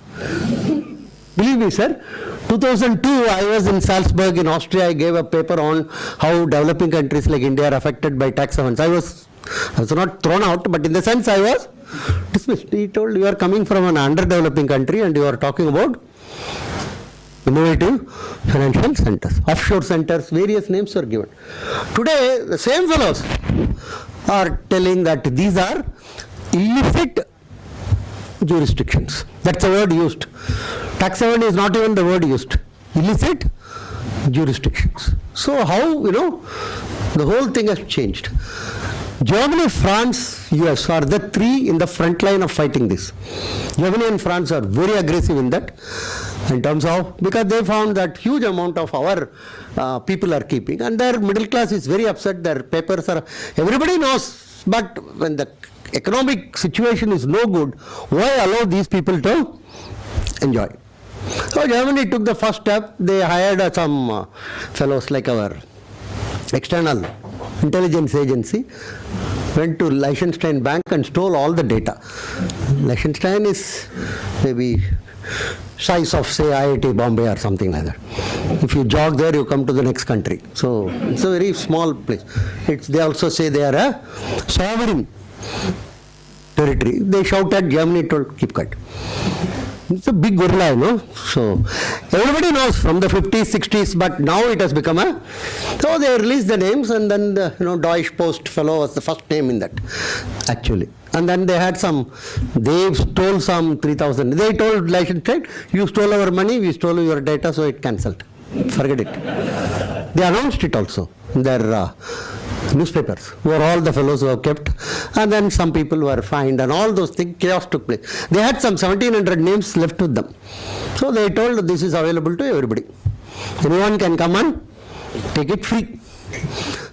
Believe me, sir. 2002, I was in Salzburg in Austria. I gave a paper on how developing countries like India are affected by tax havens. I was not thrown out, but in the sense I was dismissed. He told, you are coming from an underdeveloping country and you are talking about innovative financial centers, offshore centers, various names were given. Today, the same fellows are telling that these are illicit jurisdictions. That's the word used. Tax haven is not even the word used. Illicit jurisdictions. So how, the whole thing has changed. Germany, France, US are the three in the front line of fighting this. Germany and France are very aggressive in that, in terms of, because they found that huge amount of our people are keeping, and their middle class is very upset. Their papers are, everybody knows, but when the economic situation is no good, why allow these people to enjoy? So Germany took the first step. They hired some fellows like our external intelligence agency, went to Liechtenstein Bank and stole all the data. Liechtenstein is maybe size of, say, IIT Bombay or something like that. If you jog there, you come to the next country. So it's a very small place. They also say they are a sovereign territory. They shout at Germany, told, keep quiet. It's a big gorilla, So everybody knows from the 50s, 60s, but now it has become so they released the names, and then the Deutsche Post fellow was the first name in that, actually. And then they had they stole some 3,000. They told Liechtenstein, you stole our money, we stole your data, so it cancelled. Forget it. They announced it also in their newspapers, where all the fellows were kept, and then some people were fined, and all those things, chaos took place. They had some 1,700 names left with them. So they told this is available to everybody. Anyone can come and take it free.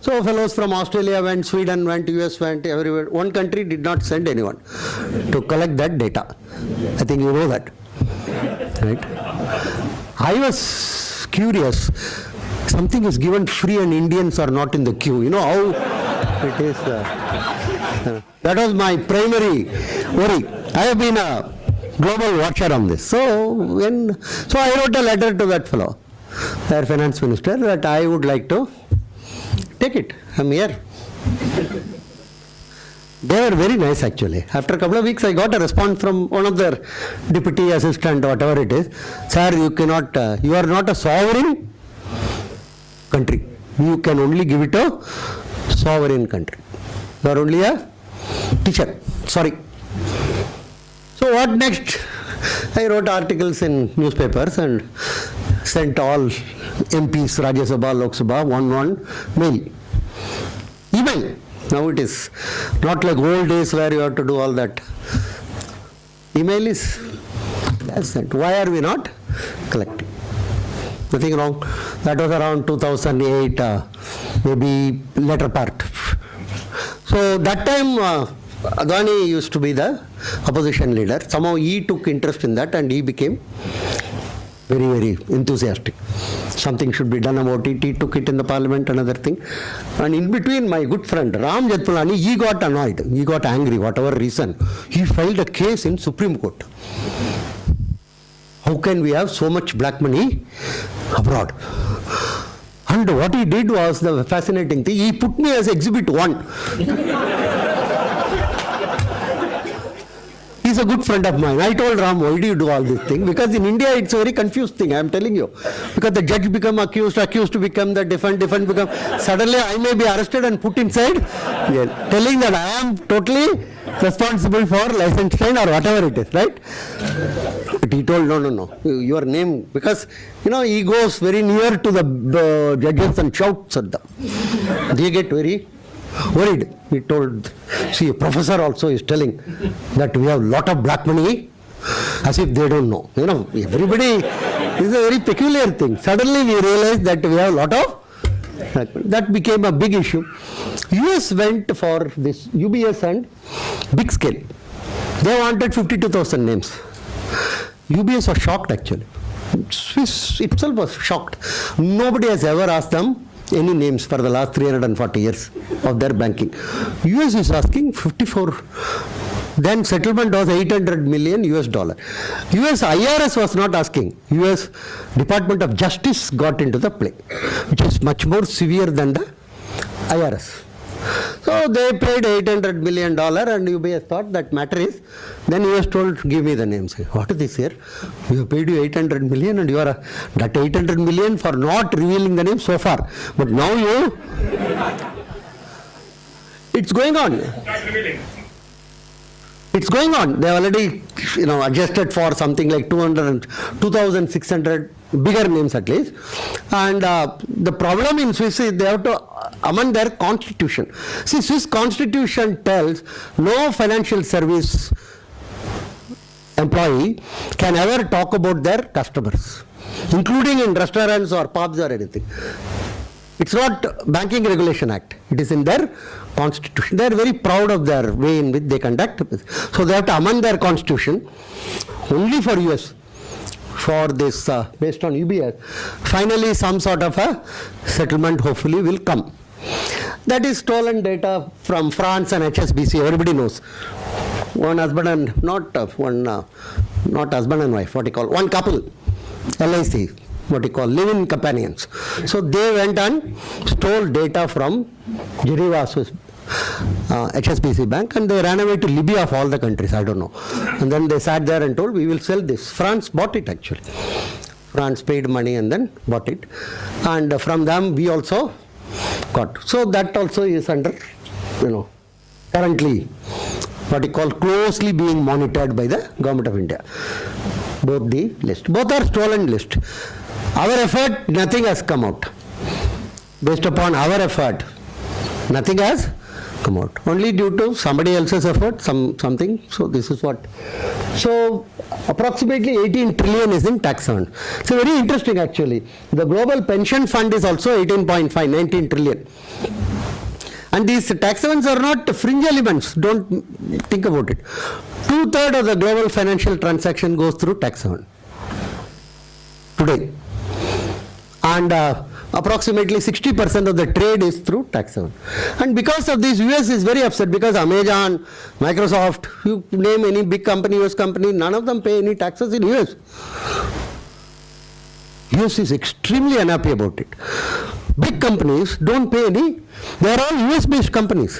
So fellows from Australia went, Sweden went, US went, everywhere. One country did not send anyone to collect that data. I think you know that, right? I was curious. Something is given free and Indians are not in the queue. You know how it is. That was my primary worry. I have been a global watcher on this. So I wrote a letter to that fellow, their finance minister, that I would like to take it. I'm here. They were very nice, actually. After a couple of weeks, I got a response from one of their deputy assistant, whatever it is. Sir, you are not a sovereign country. You can only give it a sovereign country. You are only a teacher. Sorry. So what next? I wrote articles in newspapers and sent all MPs, Rajya Sabha, Lok Sabha, one mail. Email. Now it is not like old days where you have to do all that. Email is, that's it. Why are we not collecting? Nothing wrong. That was around 2008, maybe later part. So that time, Advani used to be the opposition leader. Somehow he took interest in that and he became very, very enthusiastic. Something should be done about it. He took it in the parliament, another thing. And in between, my good friend Ram Jethmalani, he got annoyed. He got angry, whatever reason. He filed a case in Supreme Court. How can we have so much black money abroad? And what he did was the fascinating thing. He put me as Exhibit 1. He's a good friend of mine. I told Ram, why do you do all this thing? Because in India, it's a very confused thing, I'm telling you. Because the judge become accused to become the defend become. Suddenly, I may be arrested and put inside, telling that I am totally responsible for Liechtenstein or whatever it is, right? But he told, no, your name, because, he goes very near to the judges and shouts at them. They get very worried. He told, see, a professor also is telling that we have lot of black money, as if they don't know. Everybody This is a very peculiar thing. Suddenly we realized that we have a lot of, that became a big issue. US went for this UBS and big scale. They wanted 52,000 names. UBS was shocked actually. Swiss itself was shocked. Nobody has ever asked them any names for the last 340 years of their banking. US is asking 54. Then settlement was 800 million US dollar. US IRS was not asking. US Department of Justice got into the play, which is much more severe than the IRS. So they paid $800 million and UBS thought that matter is, then US told, give me the names. What is this here? We have paid you 800 million and you are that 800 million for not revealing the name so far. But now you, it's going on. It's going on. They already, adjusted for something like 2,600 bigger names at least. And the problem in Swiss is they have to amend their constitution. See, Swiss constitution tells no financial service employee can ever talk about their customers, including in restaurants or pubs or anything. It's not Banking Regulation Act. It is in their constitution. They are very proud of their way in which they conduct. So they have to amend their constitution only for US. For this, based on UBS, finally some sort of a settlement hopefully will come. That is stolen data from France and HSBC, everybody knows. One husband and, not husband and wife, what you call, one couple, LIC, what you call, live-in companions. So they went and stole data from Geneva, Swiss, HSBC Bank, and they ran away to Libya of all the countries, I don't know. And then they sat there and told, we will sell this. France bought it actually. France paid money and then bought it. And from them we also got. So that also is under, currently, what you call, closely being monitored by the Government of India. Both the list. Both are stolen list. Our effort, nothing has come out. Based upon our effort, nothing has come out. Only due to somebody else's effort, something. So this is what. So approximately 18 trillion is in tax fund. So very interesting actually. The global pension fund is also 18.5, 19 trillion. And these tax havens are not fringe elements. Don't think about it. 2/3 of the global financial transaction goes through tax haven today. And approximately 60% of the trade is through tax haven. And because of this, US is very upset because Amazon, Microsoft, you name any big company, US company, none of them pay any taxes in US. US is extremely unhappy about it. Big companies don't pay any, they are all US based companies.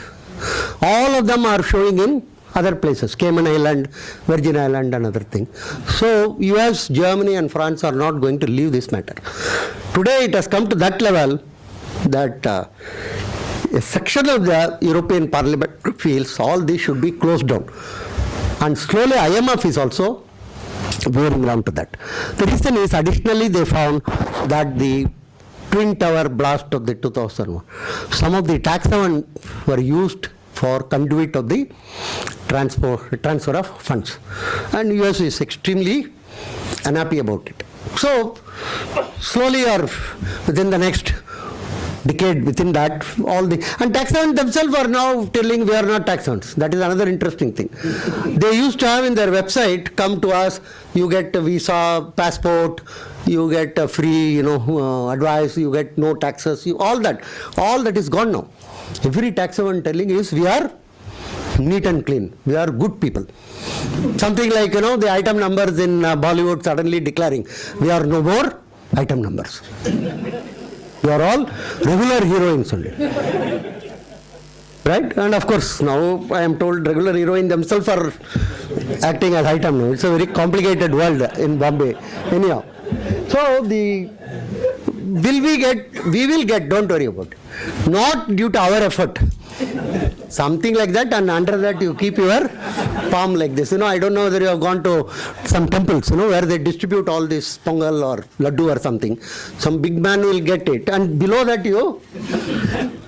All of them are showing in other places, Cayman Island, Virgin Island and other thing. So US, Germany and France are not going to leave this matter. Today it has come to that level that a section of the European Parliament feels all this should be closed down. And slowly IMF is also going around to that. The reason is additionally they found that the Twin Tower blast of the 2001, some of the tax haven were used for conduit of the transfer of funds. And US is extremely unhappy about it. So slowly or within the next decade, within that, all the, and tax havens themselves are now telling we are not tax havens. That is another interesting thing. They used to have in their website, come to us, you get a visa, passport, you get a free, advice, you get no taxes, all that is gone now. Every tax haven telling is we are neat and clean, we are good people. Something like, the item numbers in Bollywood suddenly declaring, we are no more item numbers. You are all regular heroines only. Right? And of course, now I am told regular heroines themselves are acting as item now. It's a very complicated world in Bombay. Anyhow. So we will get, don't worry about it. Not due to our effort. Something like that, and under that you keep your palm like this. I don't know whether you have gone to some temples, where they distribute all this pongal or laddu or something. Some big man will get it, and below that you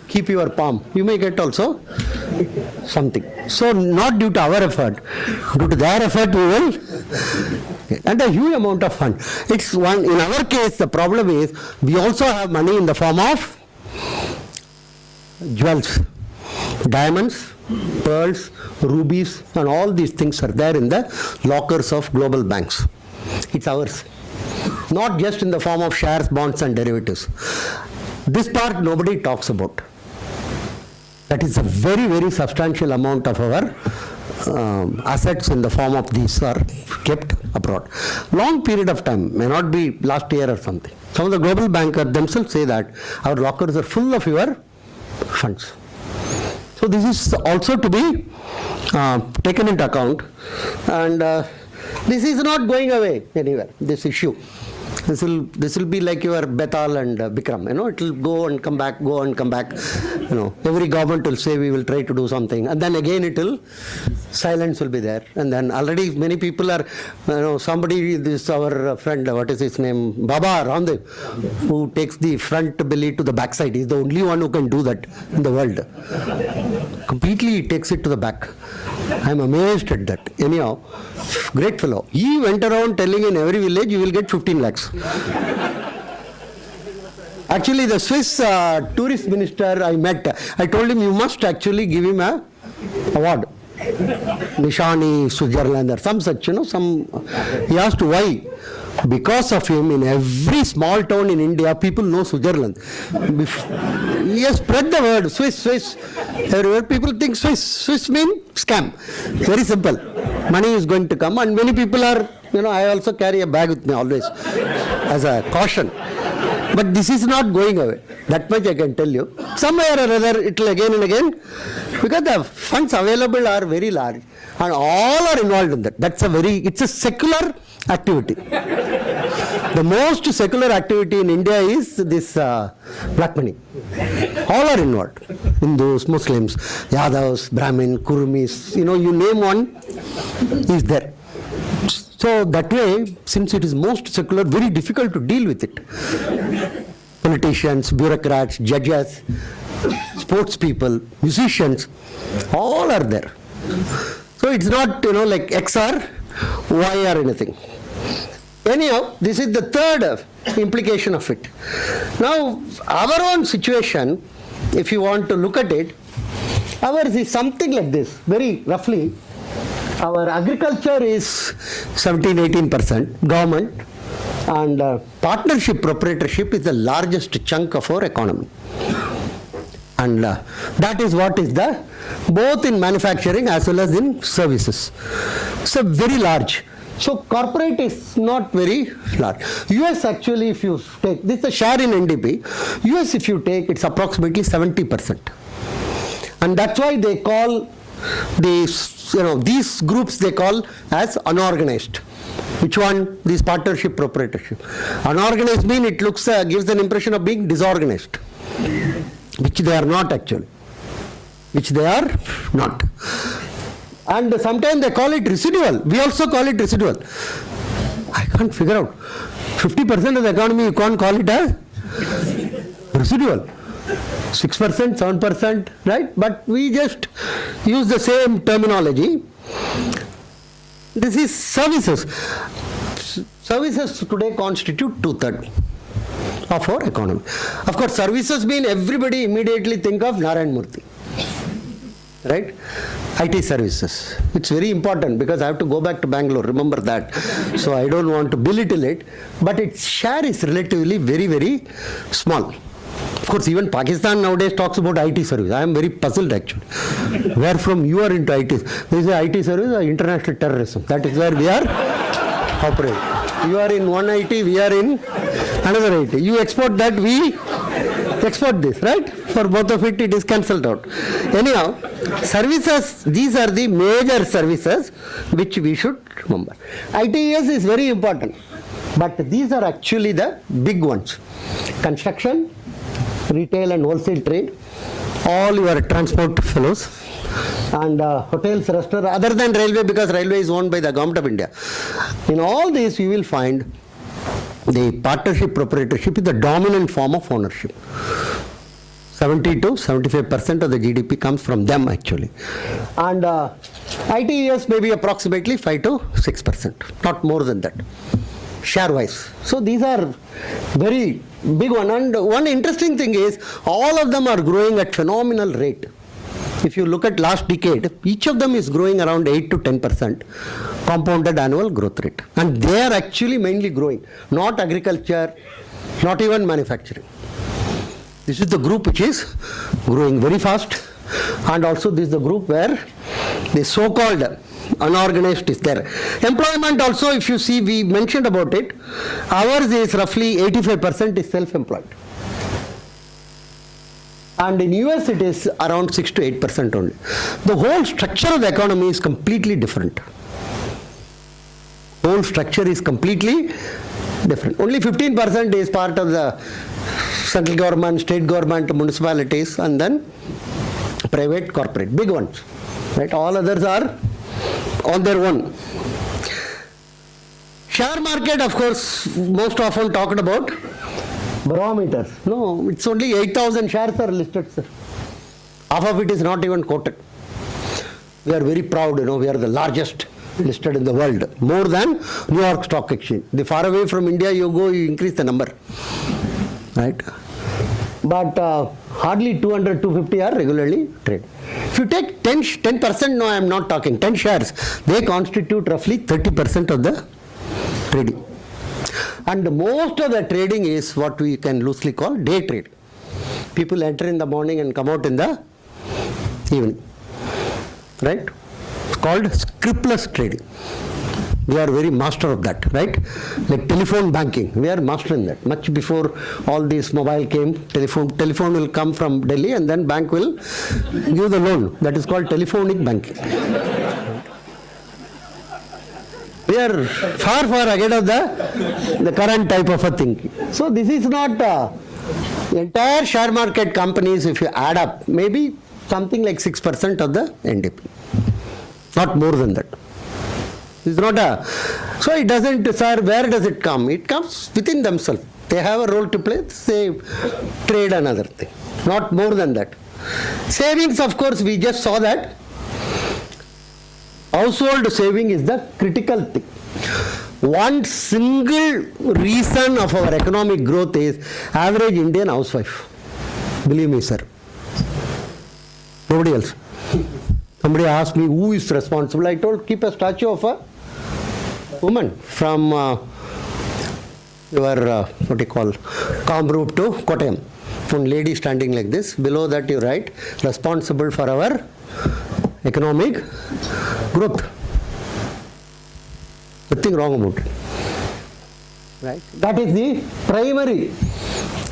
keep your palm. You may get also something. So not due to our effort, due to their effort we will And a huge amount of fund. It's one, in our case, the problem is we also have money in the form of jewels, diamonds, pearls, rubies, and all these things are there in the lockers of global banks. It's ours. Not just in the form of shares, bonds, and derivatives. This part nobody talks about. That is a very, very substantial amount of our assets in the form of these are kept abroad. Long period of time, may not be last year or something. Some of the global bankers themselves say that our lockers are full of your funds. So this is also to be taken into account, and this is not going away anywhere, this issue. This will be like your Bethal and Bikram, it will go and come back, go and come back. Every government will say we will try to do something, and then again silence will be there. And then already many people are, somebody, this our friend, what is his name, Baba Ramdev, who takes the front belly to the backside. He's the only one who can do that in the world. Completely takes it to the back. I'm amazed at that. Anyhow, great fellow. He went around telling in every village you will get 15 lakhs. Actually, the Swiss tourist minister I met, I told him you must actually give him a award. Nishani, Switzerland or some such, he asked why. Because of him, in every small town in India, people know Switzerland. He has spread the word, Swiss. Everywhere people think Swiss means scam. Very simple. Money is going to come, and many people are, I also carry a bag with me always as a caution. But this is not going away. That much I can tell you. Somewhere or other, it will again and again, because the funds available are very large, and all are involved in that. It's a secular activity. The most secular activity in India is this black money. All are involved. Hindus, Muslims, Yadavs, Brahmin, Kurmis, you name one is there. So that way, since it is most secular, very difficult to deal with it. Politicians, bureaucrats, judges, sports people, musicians, all are there. So it's not, like XR, Y or anything. Anyhow, this is the third implication of it. Now, our own situation, if you want to look at it, ours is something like this, very roughly. Our agriculture is 17-18%, government, and partnership proprietorship is the largest chunk of our economy. And that is what is both in manufacturing as well as in services. So very large. So corporate is not very large. US actually, if you take, this is a share in NDP, US if you take, it's approximately 70%. And that's why they call these groups they call as unorganized. Which one? These partnership proprietorship. Unorganized means it gives an impression of being disorganized, which they are not actually. Which they are not. And sometimes they call it residual. We also call it residual. I can't figure out. 50% of the economy you can't call it as residual. 6%, 7%, right? But we just use the same terminology. This is services. Services today constitute 2/3 of our economy. Of course, services mean everybody immediately think of Narayan Murthy. Right? IT services. It's very important because I have to go back to Bangalore, remember that. So I don't want to belittle it, but its share is relatively very, very small. Of course, even Pakistan nowadays talks about IT service. I am very puzzled actually. Where from you are into IT? They say IT service or international terrorism. That is where we are operating. You are in one IT, we are in another IT. You export that, we export this, right? For both of it is cancelled out. Anyhow, services, these are the major services which we should remember. ITES is very important, but these are actually the big ones. Construction, retail and wholesale trade, all your transport fellows, and hotels, restaurants, other than railway, because railway is owned by the Government of India. In all these you will find the partnership proprietorship is the dominant form of ownership. 70 to 75% of the GDP comes from them actually. And ITES maybe approximately 5 to 6%, not more than that, share-wise. So these are very big one. And one interesting thing is all of them are growing at phenomenal rate. If you look at last decade, each of them is growing around 8 to 10% compounded annual growth rate. And they are actually mainly growing, not agriculture, not even manufacturing. This is the group which is growing very fast, and also this is the group where the so-called unorganized is there. Employment also, if you see, we mentioned about it, ours is roughly 85% is self-employed. And in US it is around 6 to 8% only. The whole structure of the economy is completely different. Whole structure is completely different. Only 15% is part of the central government, state government, municipalities, and then private corporate, big ones. Right? All others are on their own. Share market, of course, most often talked about barometers. No, it's only 8,000 shares are listed, sir. Half of it is not even quoted. We are very proud, we are the largest listed in the world, more than New York Stock Exchange. The far away from India you go, you increase the number, right? But hardly 200, 250 are regularly traded. If you take 10%, no, I am not talking, 10 shares, they constitute roughly 30% of the trading. And most of the trading is what we can loosely call day trade. People enter in the morning and come out in the evening, right? It's called scripless trading. We are very master of that, right? Like telephone banking, we are master in that. Much before all this mobile came, telephone will come from Delhi and then bank will give the loan. That is called telephonic banking. We are far, far ahead of the current type of a thing. So this is not the entire share market companies, if you add up, maybe something like 6% of the NDP. Not more than that. It's not a, so it doesn't, sir, where does it come? It comes within themselves. They have a role to play, say, trade another thing. Not more than that. Savings, of course, we just saw that. Household saving is the critical thing. One single reason of our economic growth is average Indian housewife. Believe me, sir. Nobody else. Somebody asked me who is responsible. I told, keep a statue of a woman from your, what you call, Kamrup to Kottayam. One lady standing like this. Below that you write, responsible for our economic growth. Nothing wrong about it. Right? That is the primary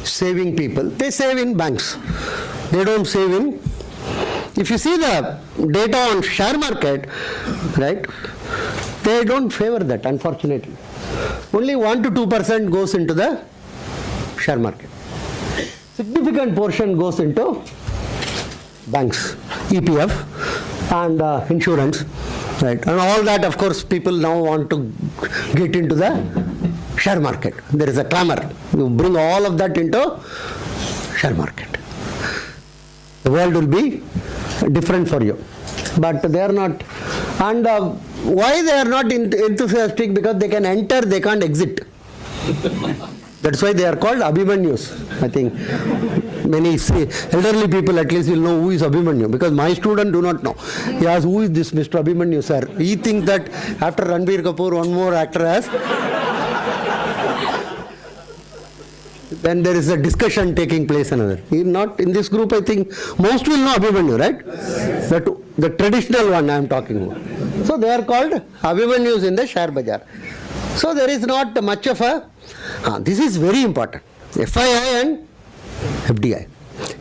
saving people. They save in banks. They don't save in. If you see the data on share market, right, they don't favor that, unfortunately. Only 1 to 2% goes into the share market. Significant portion goes into banks, EPF, and insurance, right? And all that, of course, people now want to get into the share market. There is a clamor. You bring all of that into share market. The world will be different for you. But they are not. And why they are not enthusiastic? Because they can enter, they can't exit. That's why they are called Abhimanyus. I think many elderly people at least will know who is Abhimanyu, because my student do not know. He asks, who is this Mr. Abhimanyu, sir? He thinks that after Ranbir Kapoor, one more actor has. Then there is a discussion taking place another. Not in this group, I think most will know Abhimanyu, right? The traditional one I am talking about. So they are called Abhimanyus in the share bazaar. So there is not much of a, this is very important, FII and FDI.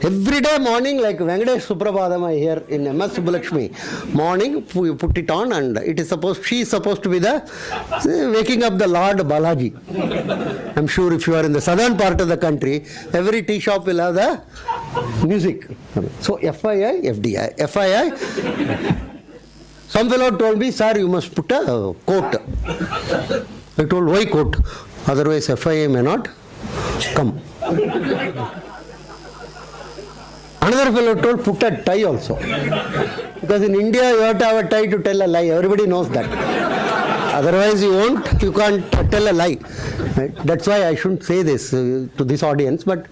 Every day morning, like Venkatesh Suprabhadam I hear in MS Subbulakshmi, morning you put it on and it is supposed, she is supposed to be the waking up the Lord Balaji. I'm sure if you are in the southern part of the country, every tea shop will have the music. So FII, FDI, FII. Some fellow told me, sir, you must put a coat. I told, why coat? Otherwise FII may not come. Another fellow told, put a tie also. Because in India, you have to have a tie to tell a lie. Everybody knows that. Otherwise, you can't tell a lie. Right? That's why I shouldn't say this to this audience, but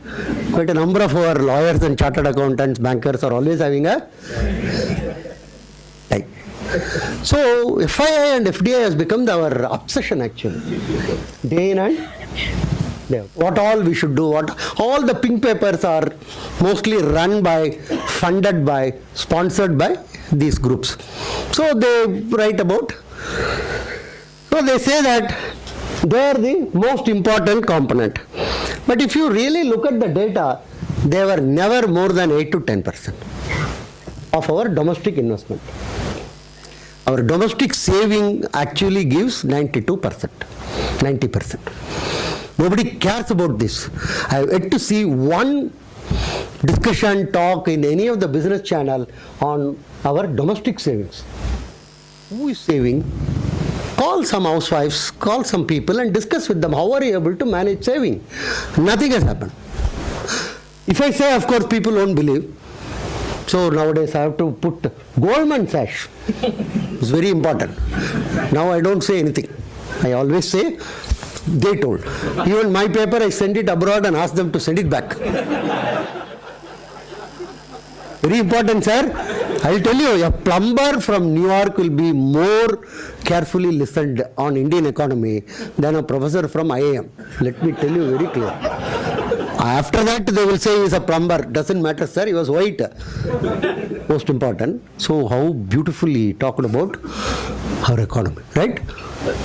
quite a number of our lawyers and chartered accountants, bankers are always having a tie. So, FII and FDI has become our obsession actually. Day in and day out. What all we should do, all the pink papers are mostly run by, funded by, sponsored by these groups. So they write about, so they say that they are the most important component. But if you really look at the data, they were never more than 8 to 10% of our domestic investment. Our domestic saving actually gives 92%, 90%. Nobody cares about this. I have yet to see one discussion, talk in any of the business channel on our domestic savings. Who is saving? Call some housewives, call some people and discuss with them how are you able to manage saving. Nothing has happened. If I say, of course, people won't believe. So nowadays I have to put Goldman Sachs. It's very important. Now I don't say anything. I always say, they told. Even my paper, I send it abroad and ask them to send it back. Very important, sir. I'll tell you, a plumber from New York will be more carefully listened on Indian economy than a professor from IIM. Let me tell you very clear. After that, they will say he's a plumber. Doesn't matter, sir. He was white. Most important. So, how beautifully he talked about our economy, right?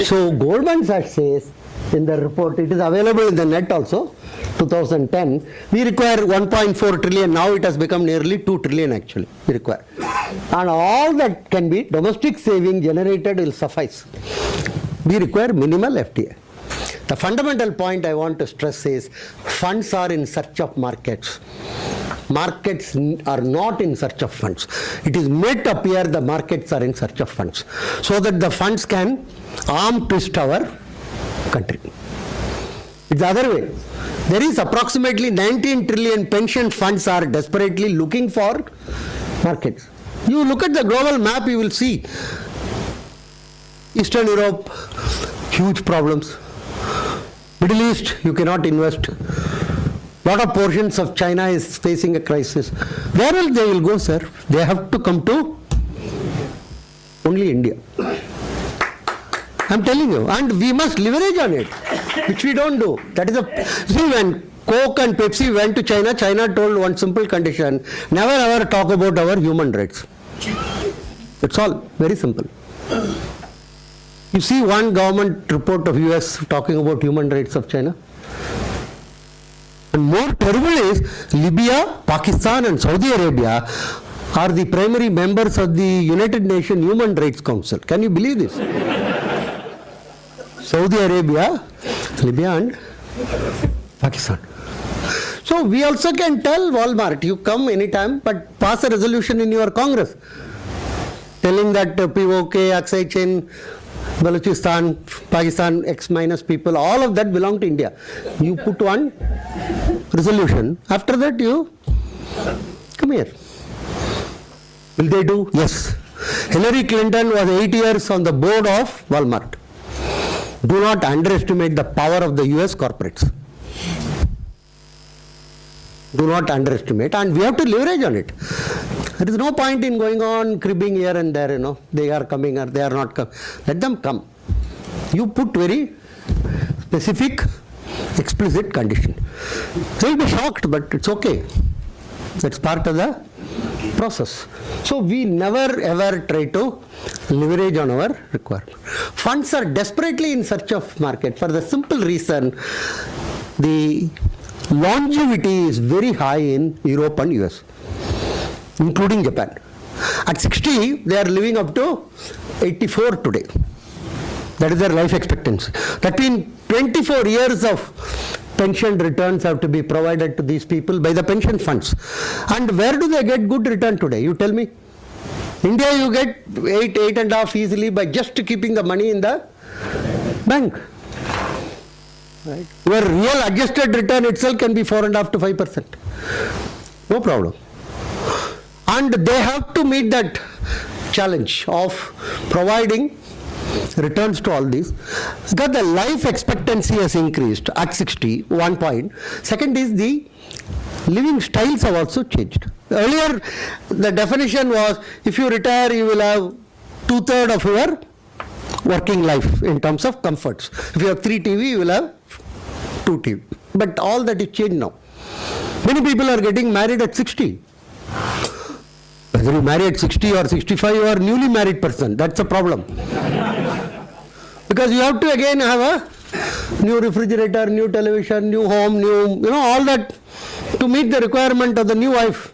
So, Goldman Sachs says in the report, it is available in the net also, 2010, we require 1.4 trillion. Now it has become nearly 2 trillion actually, we require. And all that can be domestic saving generated will suffice. We require minimal FDI. The fundamental point I want to stress is funds are in search of markets. Markets are not in search of funds. It is made to appear the markets are in search of funds so that the funds can arm twist our country. It's the other way. There is approximately 19 trillion pension funds are desperately looking for markets. You look at the global map, you will see Eastern Europe, huge problems. Middle East, you cannot invest. Lot of portions of China is facing a crisis. Where else they will go, sir? They have to come to only India. I'm telling you, and we must leverage on it, which we don't do. That is see, when Coke and Pepsi went to China, China told one simple condition, never ever talk about our human rights. It's all very simple. You see one government report of US talking about human rights of China. And more terrible is Libya, Pakistan and Saudi Arabia are the primary members of the United Nations Human Rights Council. Can you believe this? Saudi Arabia, Libya and Pakistan. So we also can tell Walmart, you come anytime, but pass a resolution in your Congress telling that POK, Aksai Chin, Balochistan, Pakistan, X- people, all of that belong to India. You put one resolution. After that you come here. Will they do? Yes. Hillary Clinton was 8 years on the board of Walmart. Do not underestimate the power of the US corporates. Do not underestimate, and we have to leverage on it. There is no point in going on cribbing here and there, they are coming or they are not coming. Let them come. You put very specific, explicit condition. They will be shocked, but it's okay. That's part of the process. So we never ever try to leverage on our requirement. Funds are desperately in search of market for the simple reason the longevity is very high in Europe and US, including Japan. At 60, they are living up to 84 today. That is their life expectancy. That means 24 years of pension returns have to be provided to these people by the pension funds. And where do they get good return today? You tell me. India, you get 8.5 easily by just keeping the money in the bank. Right? Your real adjusted return itself can be 4.5 to 5%. No problem. And they have to meet that challenge of providing returns to all these. Because the life expectancy has increased at 60, 1 point. Second is the living styles have also changed. Earlier, the definition was if you retire, you will have 2/3 of your working life in terms of comforts. If you have 3 TV, you will have 2 TV. But all that is changed now. Many people are getting married at 60. Whether you marry at 60 or 65, you are a newly married person. That's a problem. Because you have to again have a new refrigerator, new television, new home, new, all that to meet the requirement of the new wife.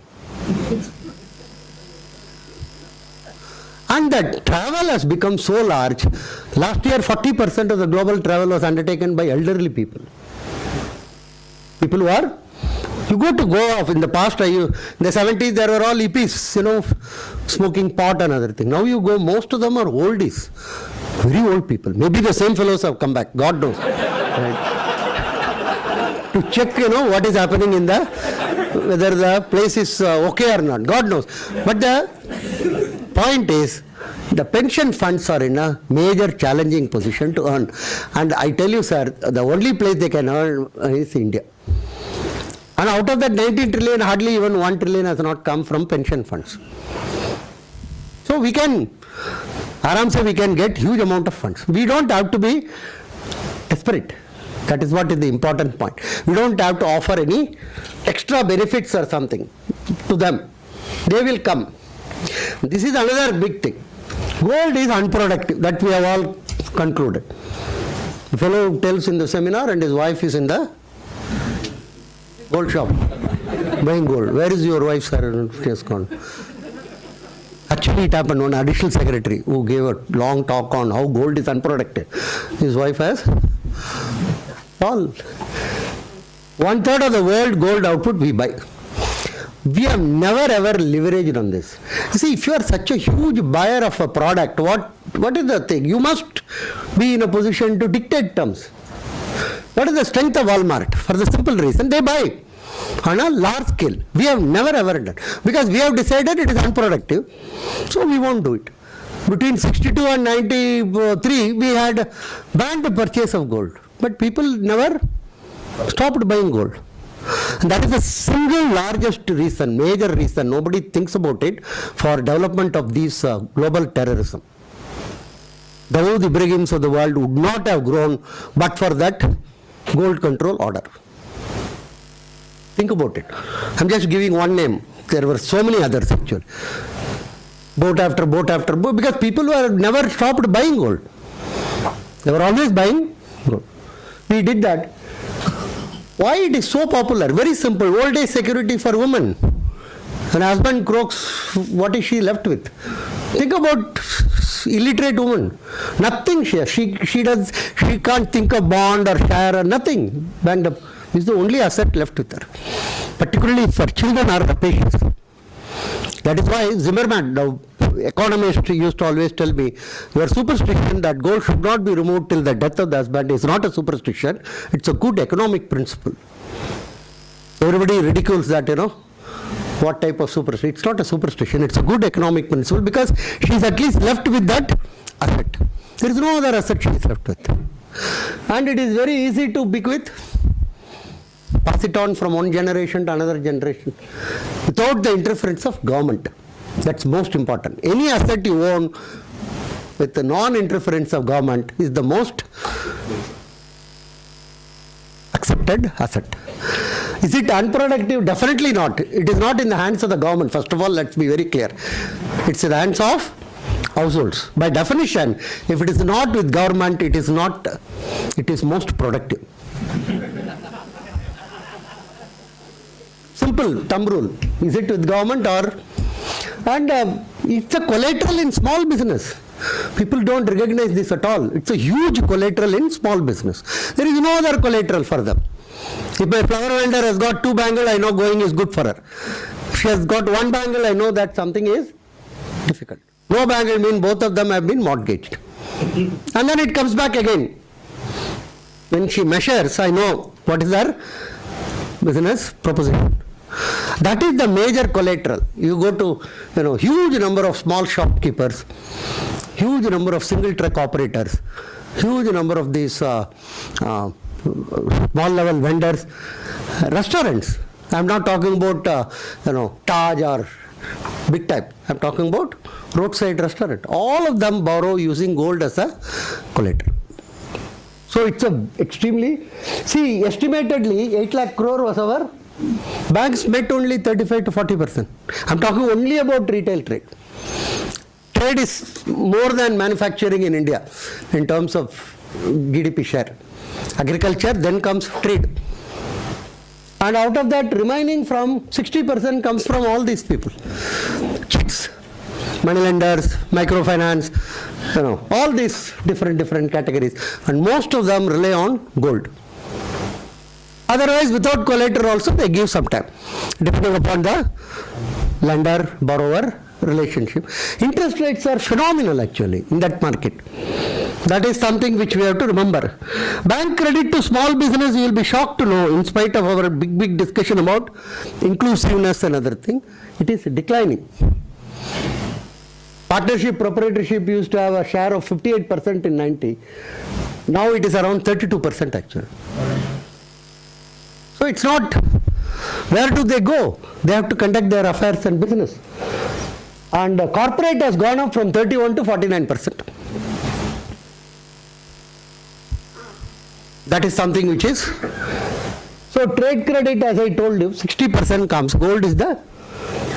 And that travel has become so large. Last year, 40% of the global travel was undertaken by elderly people. People who are, you go to Goa, in the past, in the 70s, there were all hippies, smoking pot and other things. Now you go, most of them are oldies, very old people. Maybe the same fellows have come back, God knows. Right? To check, what is happening in the, whether the place is okay or not, God knows. But the point is, the pension funds are in a major challenging position to earn. And I tell you, sir, the only place they can earn is India. And out of that 19 trillion, hardly even 1 trillion has not come from pension funds. So we can, we can get huge amount of funds. We don't have to be desperate. That is what is the important point. We don't have to offer any extra benefits or something to them. They will come. This is another big thing. Gold is unproductive. That we have all concluded. The fellow tells in the seminar and his wife is in the gold shop buying gold. Where is your wife, sir? She has gone. Actually, it happened. One additional secretary who gave a long talk on how gold is unproductive. His wife has all. 1/3 of the world gold output we buy. We have never ever leveraged on this. You see, if you are such a huge buyer of a product, what is the thing? You must be in a position to dictate terms. What is the strength of Walmart? For the simple reason they buy on a large scale. We have never ever done, because we have decided it is unproductive, so we won't do it. Between 62 and 93, we had banned the purchase of gold, but people never stopped buying gold. And that is the single largest reason, major reason, nobody thinks about it, for development of these global terrorism. Dawood Ibrahims of the world would not have grown but for that gold control order. Think about it. I'm just giving one name. There were so many others actually. Boat after boat after boat, because people were never stopped buying gold. They were always buying gold. We did that. Why it is so popular? Very simple. Old age security for women. When husband croaks, what is she left with? Think about illiterate woman. Nothing she can't think of bond or share or nothing. Banked up. Is the only asset left with her. Particularly for children are rapacious. That is why Zimmerman, the economist, used to always tell me, your superstition that gold should not be removed till the death of the husband is not a superstition, it's a good economic principle. Everybody ridicules that, what type of superstition. It's not a superstition, it's a good economic principle, because she is at least left with that asset. There is no other asset she is left with. And it is very easy to bequeath, pass it on from one generation to another generation without the interference of government. That's most important. Any asset you own with the non-interference of government is the most accepted asset. Is it unproductive? Definitely not. It is not in the hands of the government. First of all, let's be very clear. It's in the hands of households. By definition, if it is not with government, it is most productive. Simple thumb rule. Is it with government or? And it's a collateral in small business. People don't recognize this at all. It's a huge collateral in small business. There is no other collateral for them. If my flower vendor has got 2 bangles, I know going is good for her. If she has got 1 bangle, I know that something is difficult. No bangle means both of them have been mortgaged. And then it comes back again. When she measures, I know what is her business proposition. That is the major collateral. You go to, huge number of small shopkeepers, huge number of single truck operators, huge number of these small level vendors, restaurants. I'm not talking about, Taj or big type. I'm talking about roadside restaurant. All of them borrow using gold as a collateral. So it's estimatedly 8 lakh crore was our, banks met only 35 to 40%. I'm talking only about retail trade. Trade is more than manufacturing in India in terms of GDP share. Agriculture, then comes trade. And out of that, remaining from 60% comes from all these people. Checks, money lenders, microfinance, all these different categories. And most of them rely on gold. Otherwise, without collateral also, they give some time, depending upon the lender-borrower relationship. Interest rates are phenomenal actually in that market. That is something which we have to remember. Bank credit to small business, you will be shocked to know, in spite of our big discussion about inclusiveness and other thing, it is declining. Partnership, proprietorship used to have a share of 58% in 90. Now it is around 32% actually. So it's not, where do they go? They have to conduct their affairs and business. And corporate has gone up from 31 to 49%. That is something which is, so trade credit, as I told you, 60% comes, gold is the,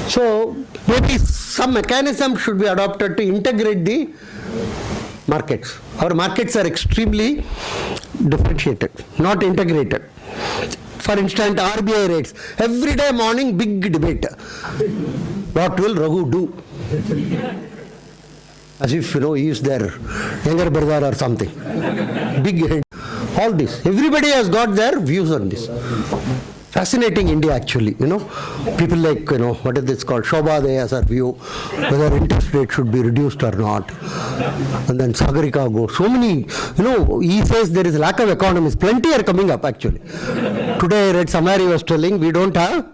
so maybe some mechanism should be adopted to integrate the markets. Our markets are extremely differentiated, not integrated. For instance, RBI rates, every day morning big debate. What will Raghu do? As if, he is their younger brother or something. Big head. All this. Everybody has got their views on this. Fascinating India actually, People like, what is this called? Shobha, they has her view, whether interest rate should be reduced or not. And then Sagarika goes. So many, he says there is lack of economists. Plenty are coming up actually. Today I read somewhere he was telling we don't have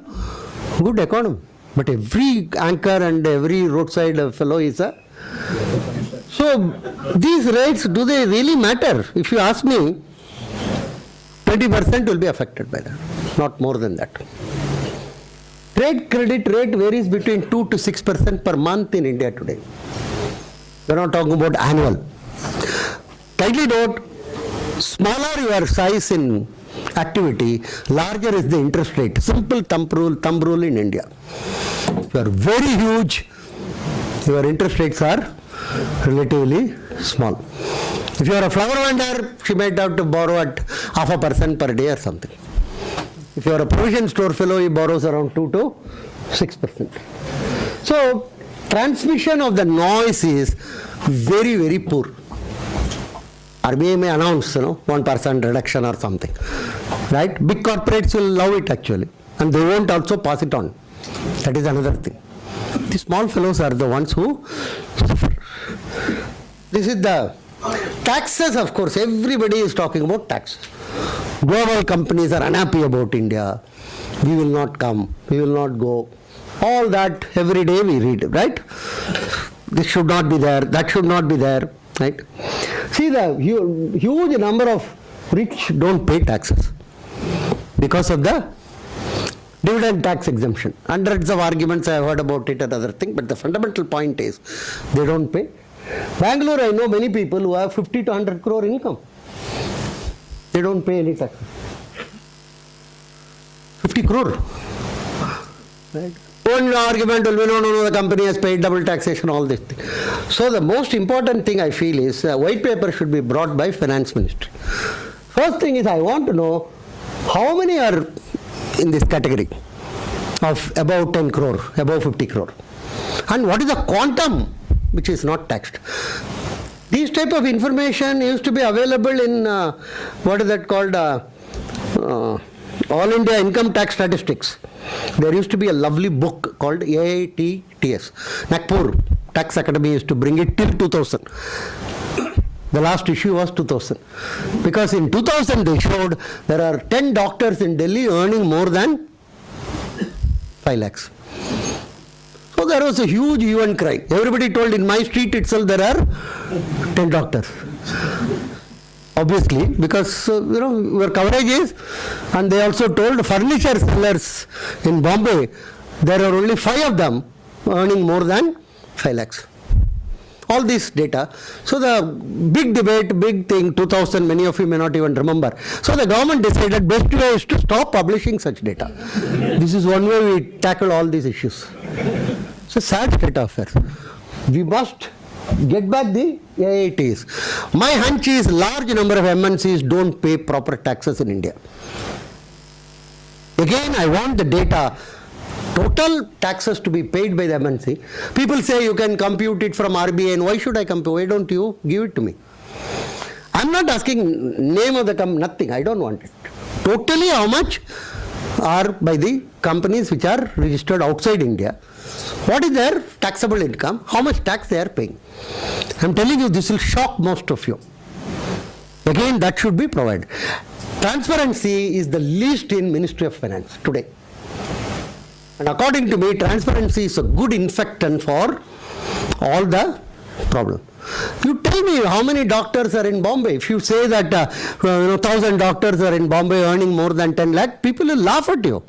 good economy. But every anchor and every roadside fellow is a. So these rates, do they really matter? If you ask me, 20% will be affected by that, not more than that. Trade credit rate varies between 2 to 6% per month in India today. We are not talking about annual. Kindly note, smaller your size in activity, larger is the interest rate. Simple thumb rule in India. If you are very huge, your interest rates are relatively small. If you are a flower vendor, she might have to borrow at 0.5% per day or something. If you are a provision store fellow, he borrows around 2 to 6%. So, transmission of the noise is very, very poor. RBI may announce, 1% reduction or something. Right? Big corporates will love it actually. And they won't also pass it on. That is another thing. The small fellows are the ones who suffer. This is the taxes, of course. Everybody is talking about taxes. Global companies are unhappy about India. We will not come. We will not go. All that every day we read, right? This should not be there. That should not be there, right? See, the huge number of rich don't pay taxes because of the dividend tax exemption. Hundreds of arguments I have heard about it and other thing, but the fundamental point is they don't pay. Bangalore, I know many people who have 50 to 100 crore income. They don't pay any tax. 50 crore. Right? One argument will be, no, the company has paid double taxation, all this thing. So the most important thing I feel is white paper should be brought by Finance Ministry. First thing is I want to know how many are in this category of above 10 crore, above 50 crore. And what is the quantum which is not taxed? These type of information used to be available in, what is that called, All India Income Tax Statistics. There used to be a lovely book called AITTS. Nagpur Tax Academy used to bring it till 2000. The last issue was 2000. Because in 2000 they showed there are 10 doctors in Delhi earning more than 5 lakhs. So there was a huge hue and cry. Everybody told in my street itself there are 10 doctors. Obviously, because your coverage is, and they also told furniture sellers in Bombay, there are only 5 of them earning more than 5 lakhs. All this data. So the big debate, big thing, 2000, many of you may not even remember. So the government decided best way is to stop publishing such data. This is one way we tackle all these issues. It's a sad state of affairs. We must get back the AITs. My hunch is large number of MNCs don't pay proper taxes in India. Again, I want the data. Total taxes to be paid by the MNC. People say you can compute it from RBI, and why should I compute? Why don't you give it to me? I'm not asking name of the company, nothing. I don't want it. Totally how much are by the companies which are registered outside India. What is their taxable income? How much tax they are paying? I'm telling you, this will shock most of you. Again, that should be provided. Transparency is the least in Ministry of Finance today. And according to me, transparency is a good infectant for all the problem. You tell me how many doctors are in Bombay. If you say that 1,000 doctors are in Bombay earning more than 10 lakh, people will laugh at you.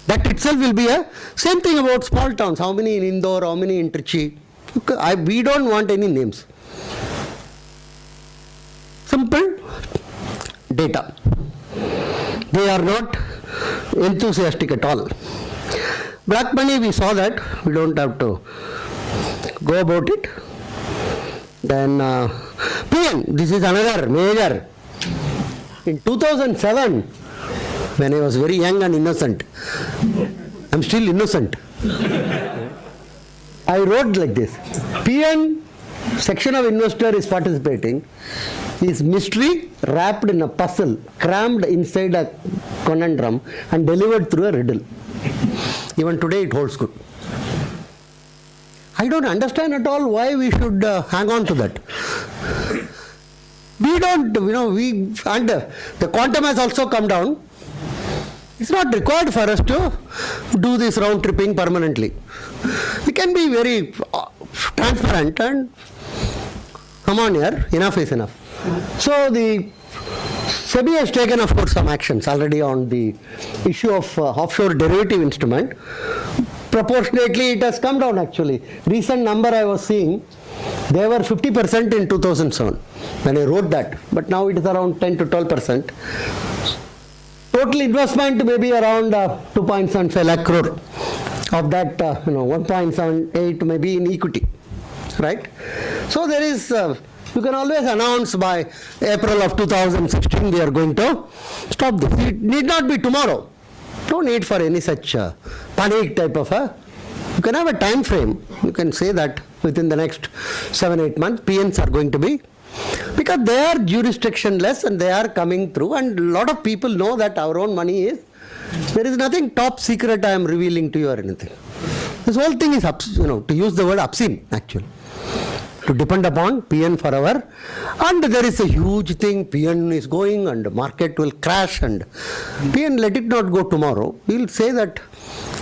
That itself will be a same thing about small towns. How many in Indore, how many in Trichy? We don't want any names. Simple data. They are not enthusiastic at all. Black money, we saw that. We don't have to go about it. Then PN, this is another major. In 2007, when I was very young and innocent, I'm still innocent, I wrote like this: PN section of investor is participating, is mystery wrapped in a puzzle, crammed inside a conundrum and delivered through a riddle. Even today it holds good. I don't understand at all why we should hang on to that. We don't, and the quantum has also come down. It's not required for us to do this round tripping permanently. We can be very transparent and come on here, enough is enough. So the SEBI has taken, of course, some actions already on the issue of offshore derivative instrument. Proportionately, it has come down actually. Recent number I was seeing, they were 50% in 2007 when I wrote that, but now it is around 10 to 12%. Total investment may be around 2.75 lakh crore. Of that, 1.78 may be in equity, right? So there is, you can always announce by April of 2016 we are going to stop this. It need not be tomorrow. No need for any such panic type of you can have a time frame. You can say that within the next 7-8 months, PNs are going to be, because they are jurisdictionless and they are coming through, and a lot of people know that our own money is, there is nothing top secret I am revealing to you or anything. This whole thing is, to use the word obscene actually. To depend upon PN forever, and there is a huge thing, PN is going and the market will crash, and PN, let it not go tomorrow. We will say that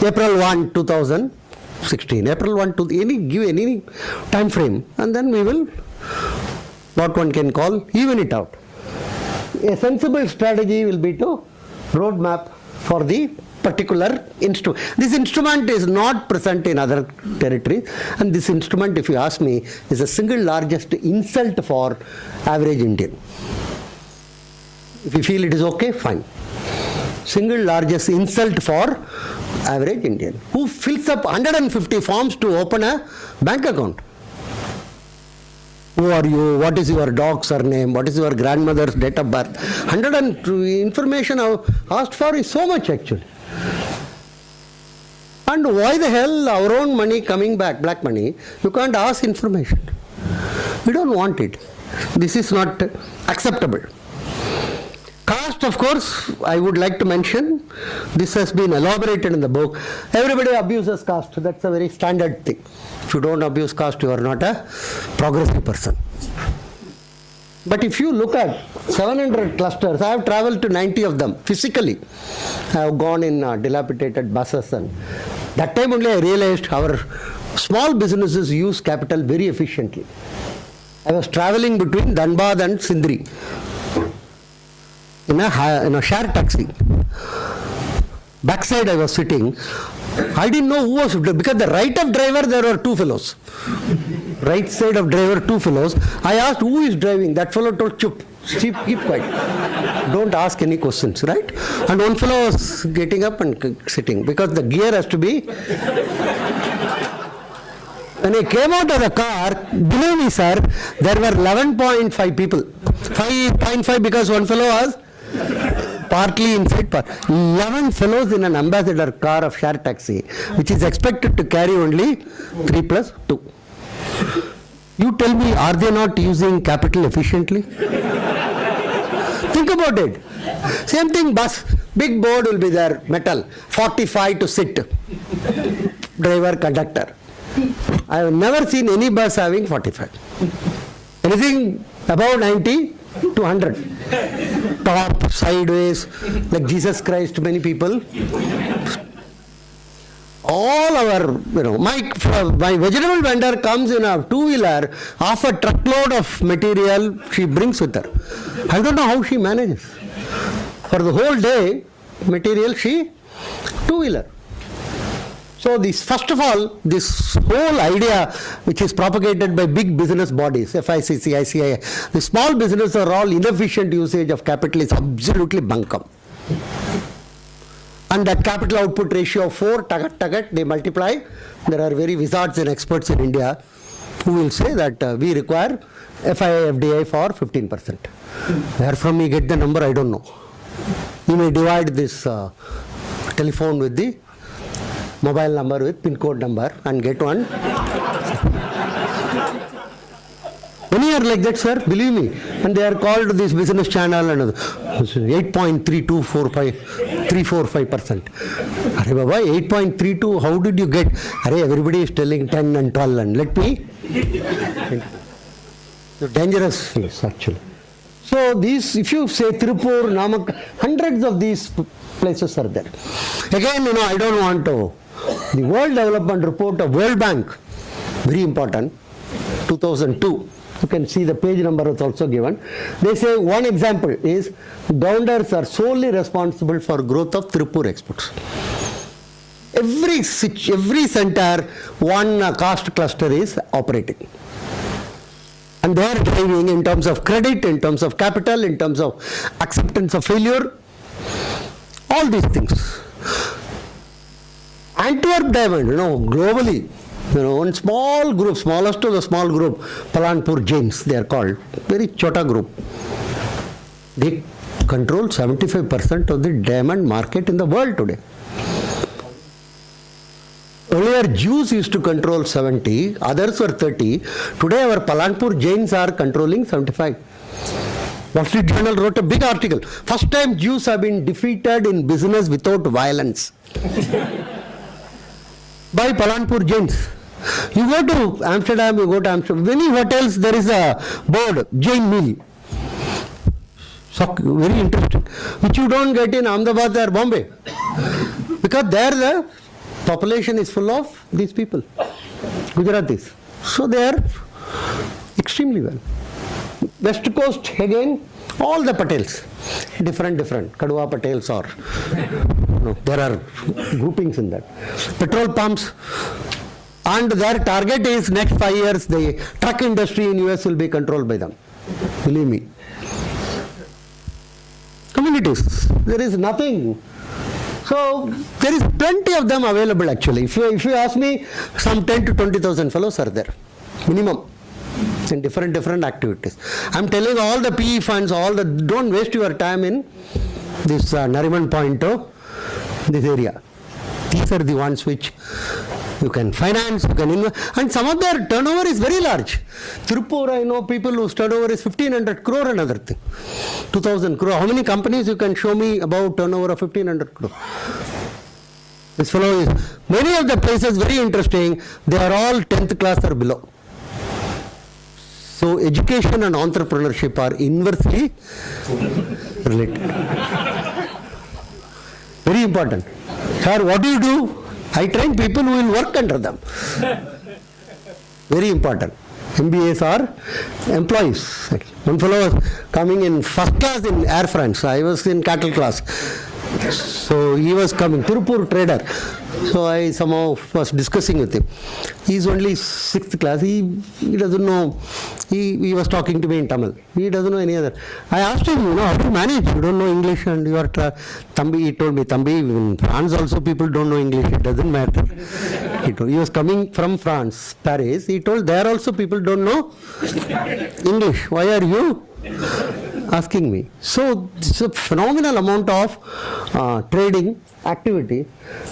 April 1, 2016, April 1 to give any time frame, and then we will, what one can call, even it out. A sensible strategy will be to roadmap for the particular instrument. This instrument is not present in other territories, and this instrument, if you ask me, is the single largest insult for average Indian. If you feel it is okay, fine. Single largest insult for average Indian, who fills up 150 forms to open a bank account. Who are you? What is your dog's surname? What is your grandmother's date of birth? 102 information asked for is so much actually. And why the hell our own money coming back, black money, you can't ask information. We don't want it. This is not acceptable. Caste, of course, I would like to mention, this has been elaborated in the book. Everybody abuses caste. That's a very standard thing. If you don't abuse caste, you are not a progressive person. But if you look at 700 clusters, I have traveled to 90 of them physically. I have gone in dilapidated buses, and that time only I realized our small businesses use capital very efficiently. I was traveling between Dhanbad and Sindri in a shared taxi. Backside I was sitting. I didn't know who was, because the right of driver there were two fellows. Right side of driver, two fellows. I asked who is driving. That fellow told, chup, keep quiet. Don't ask any questions, right? And one fellow was getting up and sitting because the gear has to be. When I came out of the car, believe me, sir, there were 11.5 people. 5.5 because one fellow was partly inside. 11 fellows in an ambassador car of share taxi, which is expected to carry only 3 plus 2. You tell me, are they not using capital efficiently? Think about it. Same thing, bus. Big board will be there, metal. 45 to sit. Driver, conductor. I have never seen any bus having 45. Anything above 90 to 100. Top, sideways, like Jesus Christ, many people. All our, my vegetable vendor comes in a two-wheeler, half a truckload of material she brings with her. I don't know how she manages. For the whole day, material she, two-wheeler. So this, first of all, this whole idea which is propagated by big business bodies, FICC, ICI, the small business are all inefficient usage of capital is absolutely bunkum. And that capital output ratio of 4, target, they multiply. There are very wizards and experts in India who will say that we require FII, FDI for 15%. Where from we get the number, I don't know. You may divide this telephone with the mobile number with pin code number and get one. Many are like that, sir, believe me. And they are called this business channel and 8.345%. Arey Baba, 8.32, how did you get? Arey, everybody is telling 10 and 12 and let me. Dangerous fellows, actually. So these, if you say Tirupur, Namak, hundreds of these places are there. Again, I don't want to. The World Development Report of World Bank, very important, 2002. You can see the page number is also given. They say one example is Gounders are solely responsible for growth of Tirupur exports. Every center, one caste cluster is operating. And they are driving in terms of credit, in terms of capital, in terms of acceptance of failure, all these things. Antwerp Diamond, globally, one small group, smallest of the small group, Palanpur Jains, they are called, very chota group. They control 75% of the diamond market in the world today. Earlier Jews used to control 70, others were 30. Today our Palanpur Jains are controlling 75. Wall Street Journal wrote a big article. First time Jews have been defeated in business without violence. By Palanpur Jains. You go to Amsterdam, many hotels there is a board, Jain meal. So, very interesting. Which you don't get in Ahmedabad or Bombay. Because there the population is full of these people, Gujaratis. So they are extremely well. West Coast, again, all the Patels, different, Kadua Patels or, there are groupings in that. Petrol pumps, and their target is next 5 years, the truck industry in US will be controlled by them. Believe me. Communities, there is nothing. So there is plenty of them available actually. If you ask me, some 10 to 20,000 fellows are there, minimum, in different activities. I'm telling all the PE funds, don't waste your time in this Nariman Point, this area. These are the ones which you can finance, you can invest, and some of their turnover is very large. Tirupur, I know people whose turnover is 1,500 crore, another thing. 2,000 crore. How many companies you can show me about turnover of 1,500 crore? This fellow is, many of the places very interesting, they are all 10th class or below. So education and entrepreneurship are inversely related. Very important. Sir, what do? I train people who will work under them. Very important. MBAs are employees. One fellow was coming in first class in Air France. I was in cattle class. So he was coming, Tirupur trader. So I somehow was discussing with him. He's only 6th class. He doesn't know. He was talking to me in Tamil. He doesn't know any other. I asked him, how do you manage? You don't know English and you are Thambi. He told me, Thambi, in France also people don't know English. It doesn't matter. He was coming from France, Paris. He told there also people don't know English. Why are you asking me? So it's a phenomenal amount of trading activity.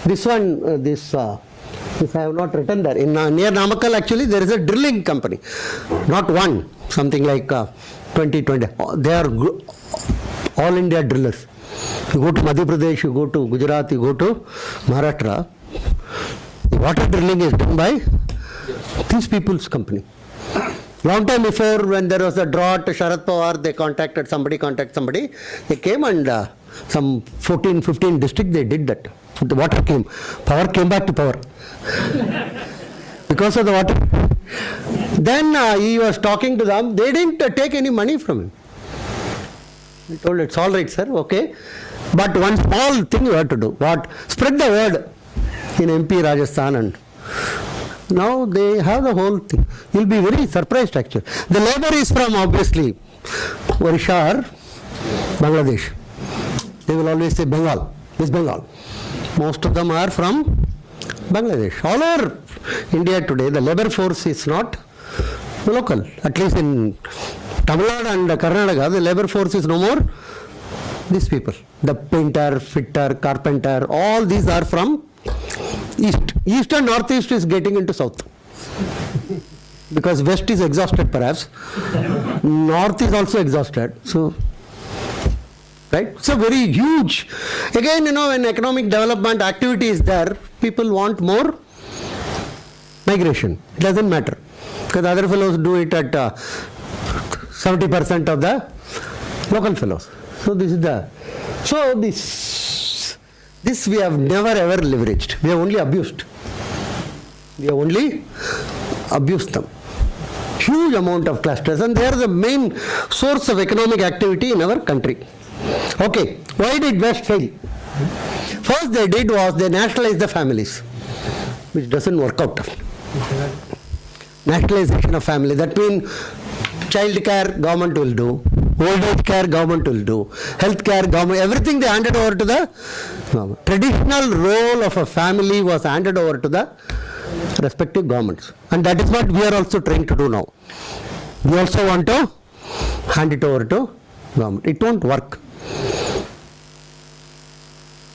This one, this I have not written there. In near Namakkal, actually, there is a drilling company. Not one, something like 20. They are all India drillers. You go to Madhya Pradesh, you go to Gujarat, you go to Maharashtra. The water drilling is done by these people's company. Long time before, when there was a drought, Sharad Pawar, they contacted somebody. They came and some 14, 15 districts, they did that. The water came. Power came back to power. Because of the water. Then he was talking to them. They didn't take any money from him. He told, it's all right, sir, okay. But one small thing you have to do. What? Spread the word in MP Rajasthan, and now they have the whole thing. You'll be very surprised actually. The labor is from obviously Orissa or Bangladesh. They will always say Bengal, West Bengal. Most of them are from Bangladesh. All over India today, the labor force is not local. At least in Tamil Nadu and Karnataka, the labor force is no more these people. The painter, fitter, carpenter, all these are from East. East and Northeast is getting into South. Because West is exhausted perhaps. North is also exhausted. So, right? It's a very huge. Again, when economic development activity is there, people want more migration. It doesn't matter. Because other fellows do it at 70% of the local fellows. So this is the. So this we have never ever leveraged. We have only abused. We have only abused them. Huge amount of clusters, and they are the main source of economic activity in our country. Okay, why did West fail? First they did was they nationalized the families, which doesn't work out. Nationalization of family, that means child care government will do, old age care government will do, health care government, everything they handed over to the government. Traditional role of a family was handed over to the respective governments, and that is what we are also trying to do now. We also want to hand it over to government. It won't work.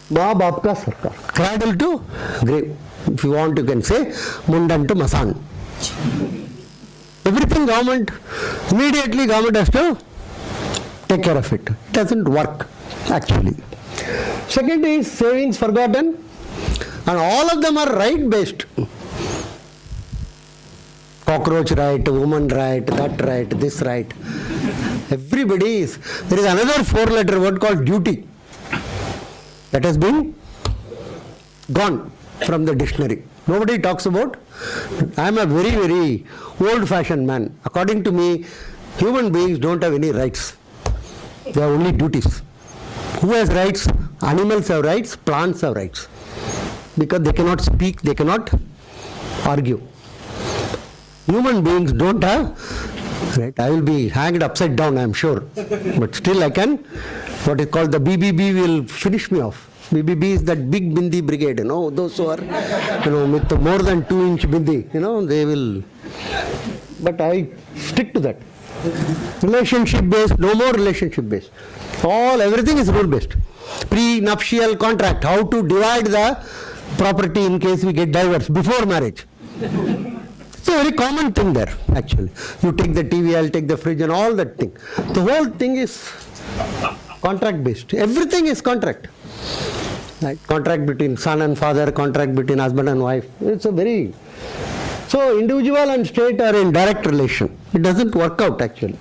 Maa baap ka sarkar, cradle to grave. If you want, you can say mundan to masan. Everything government, immediately government has to take care of it. It doesn't work actually. Second is savings forgotten, and all of them are right based. Cockroach right, woman right, that right, this right. Everybody is. There is another 4-letter word called duty that has been gone from the dictionary. Nobody talks about. I am a very, very old-fashioned man. According to me, human beings don't have any rights. They have only duties. Who has rights? Animals have rights, plants have rights. Because they cannot speak, they cannot argue. Human beings don't have right. I will be hanged upside down, I am sure. But still I can, what is called the BBB will finish me off. BBB is that big bindi brigade, those who are, with more than 2-inch bindi, they will. But I stick to that. Relationship based, no more relationship based. Everything is rule based. Pre-nuptial contract, how to divide the property in case we get divorced before marriage. It's a very common thing there, actually. You take the TV, I'll take the fridge and all that thing. The whole thing is contract based. Everything is contract. Right? Contract between son and father, contract between husband and wife. It's a very So individual and state are in direct relation. It doesn't work out actually.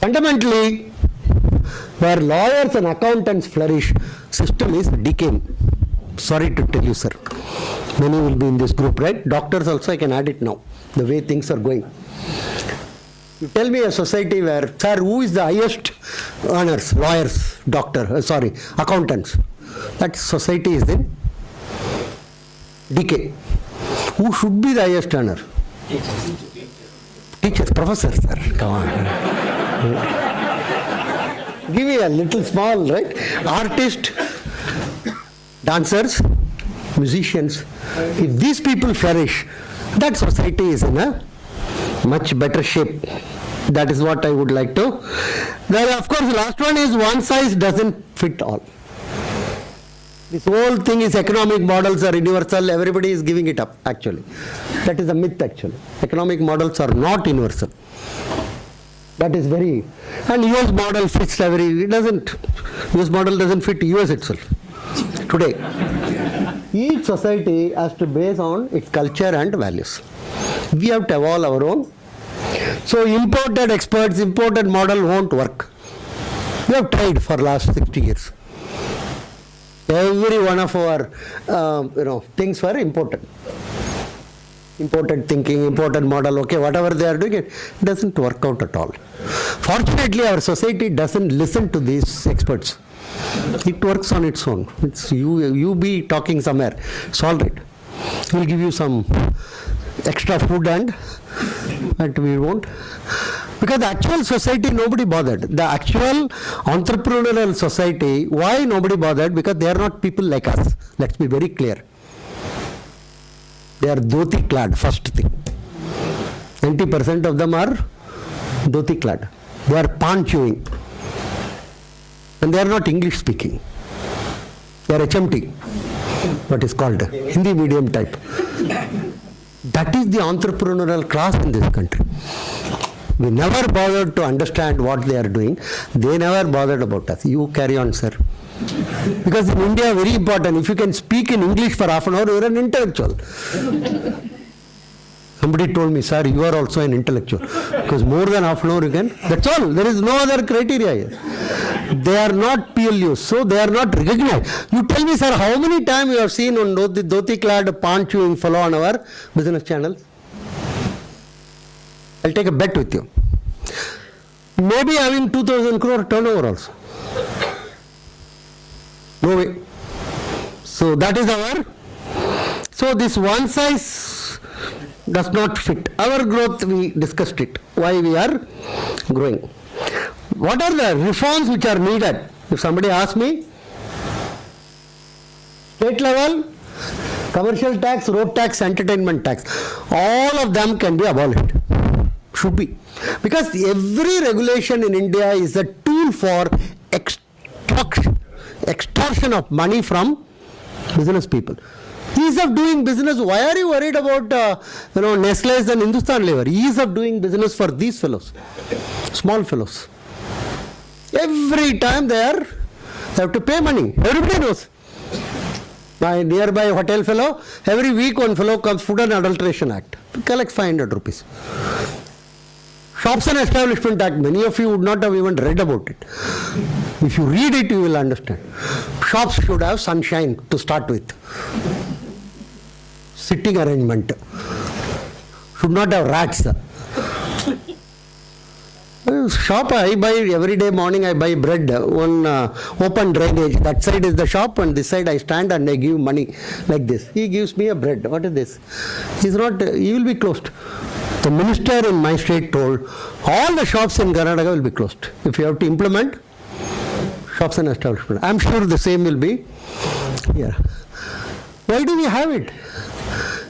Fundamentally, where lawyers and accountants flourish, system is decaying. Sorry to tell you, sir. Many will be in this group, right? Doctors also, I can add it now, the way things are going. You tell me a society where, sir, who is the highest earners? Lawyers, accountants. That society is in decay. Who should be the highest earner? Teachers, professors, sir. Come on. Give me a little small, right? Artists, dancers, musicians. If these people flourish, that society is in a much better shape. That is what I would like to. Then, of course, the last one is one size doesn't fit all. This whole thing is economic models are universal. Everybody is giving it up, actually. That is a myth, actually. Economic models are not universal. That is very. And US model fits it doesn't. US model doesn't fit US itself. Today, each society has to base on its culture and values. We have to evolve our own. So imported experts, imported model won't work. We have tried for last 60 years. Every one of our things were imported. Imported thinking, imported model, okay, whatever they are doing, it doesn't work out at all. Fortunately, our society doesn't listen to these experts. It works on its own. It's you be talking somewhere, solve it. We'll give you some extra food and we won't. Because the actual society, nobody bothered. The actual entrepreneurial society, why nobody bothered? Because they are not people like us. Let's be very clear. They are dhoti clad, first thing. 90% of them are dhoti clad. They are pan chewing. And they are not English speaking. They are HMT, what is called Hindi medium type. That is the entrepreneurial class in this country. We never bothered to understand what they are doing. They never bothered about us. You carry on, sir. Because in India, very important, if you can speak in English for half an hour, you are an intellectual. Somebody told me, sir, you are also an intellectual. Because more than half an hour you can. That's all. There is no other criteria here. They are not PLUs, so they are not recognized. You tell me, sir, how many times you have seen on dhoti clad pan chewing fellow on our business channels? I'll take a bet with you. Maybe having 2,000 crore turnover also. No way. So that is our. So this one size does not fit. Our growth, we discussed it. Why we are growing. What are the reforms which are needed? If somebody asks me, state level, commercial tax, road tax, entertainment tax, all of them can be abolished. Should be. Because every regulation in India is a tool for extortion of money from business people. Ease of doing business, why are you worried about Nestle's and Hindustan Lever? Ease of doing business for these fellows, small fellows. Every time they have to pay money. Everybody knows. My nearby hotel fellow, every week one fellow comes, Food and Adulteration Act, collects 500 rupees. Shops and Establishment Act, many of you would not have even read about it. If you read it, you will understand. Shops should have sunshine to start with. Sitting arrangement. Should not have rats. Shop, I buy every day morning, I buy bread, one open drainage. That side is the shop and this side I stand and I give money like this. He gives me a bread. What is this? He will be closed. The minister in my state told all the shops in Karnataka will be closed. If you have to implement shops and establishment. I am sure the same will be here. Why do we have it?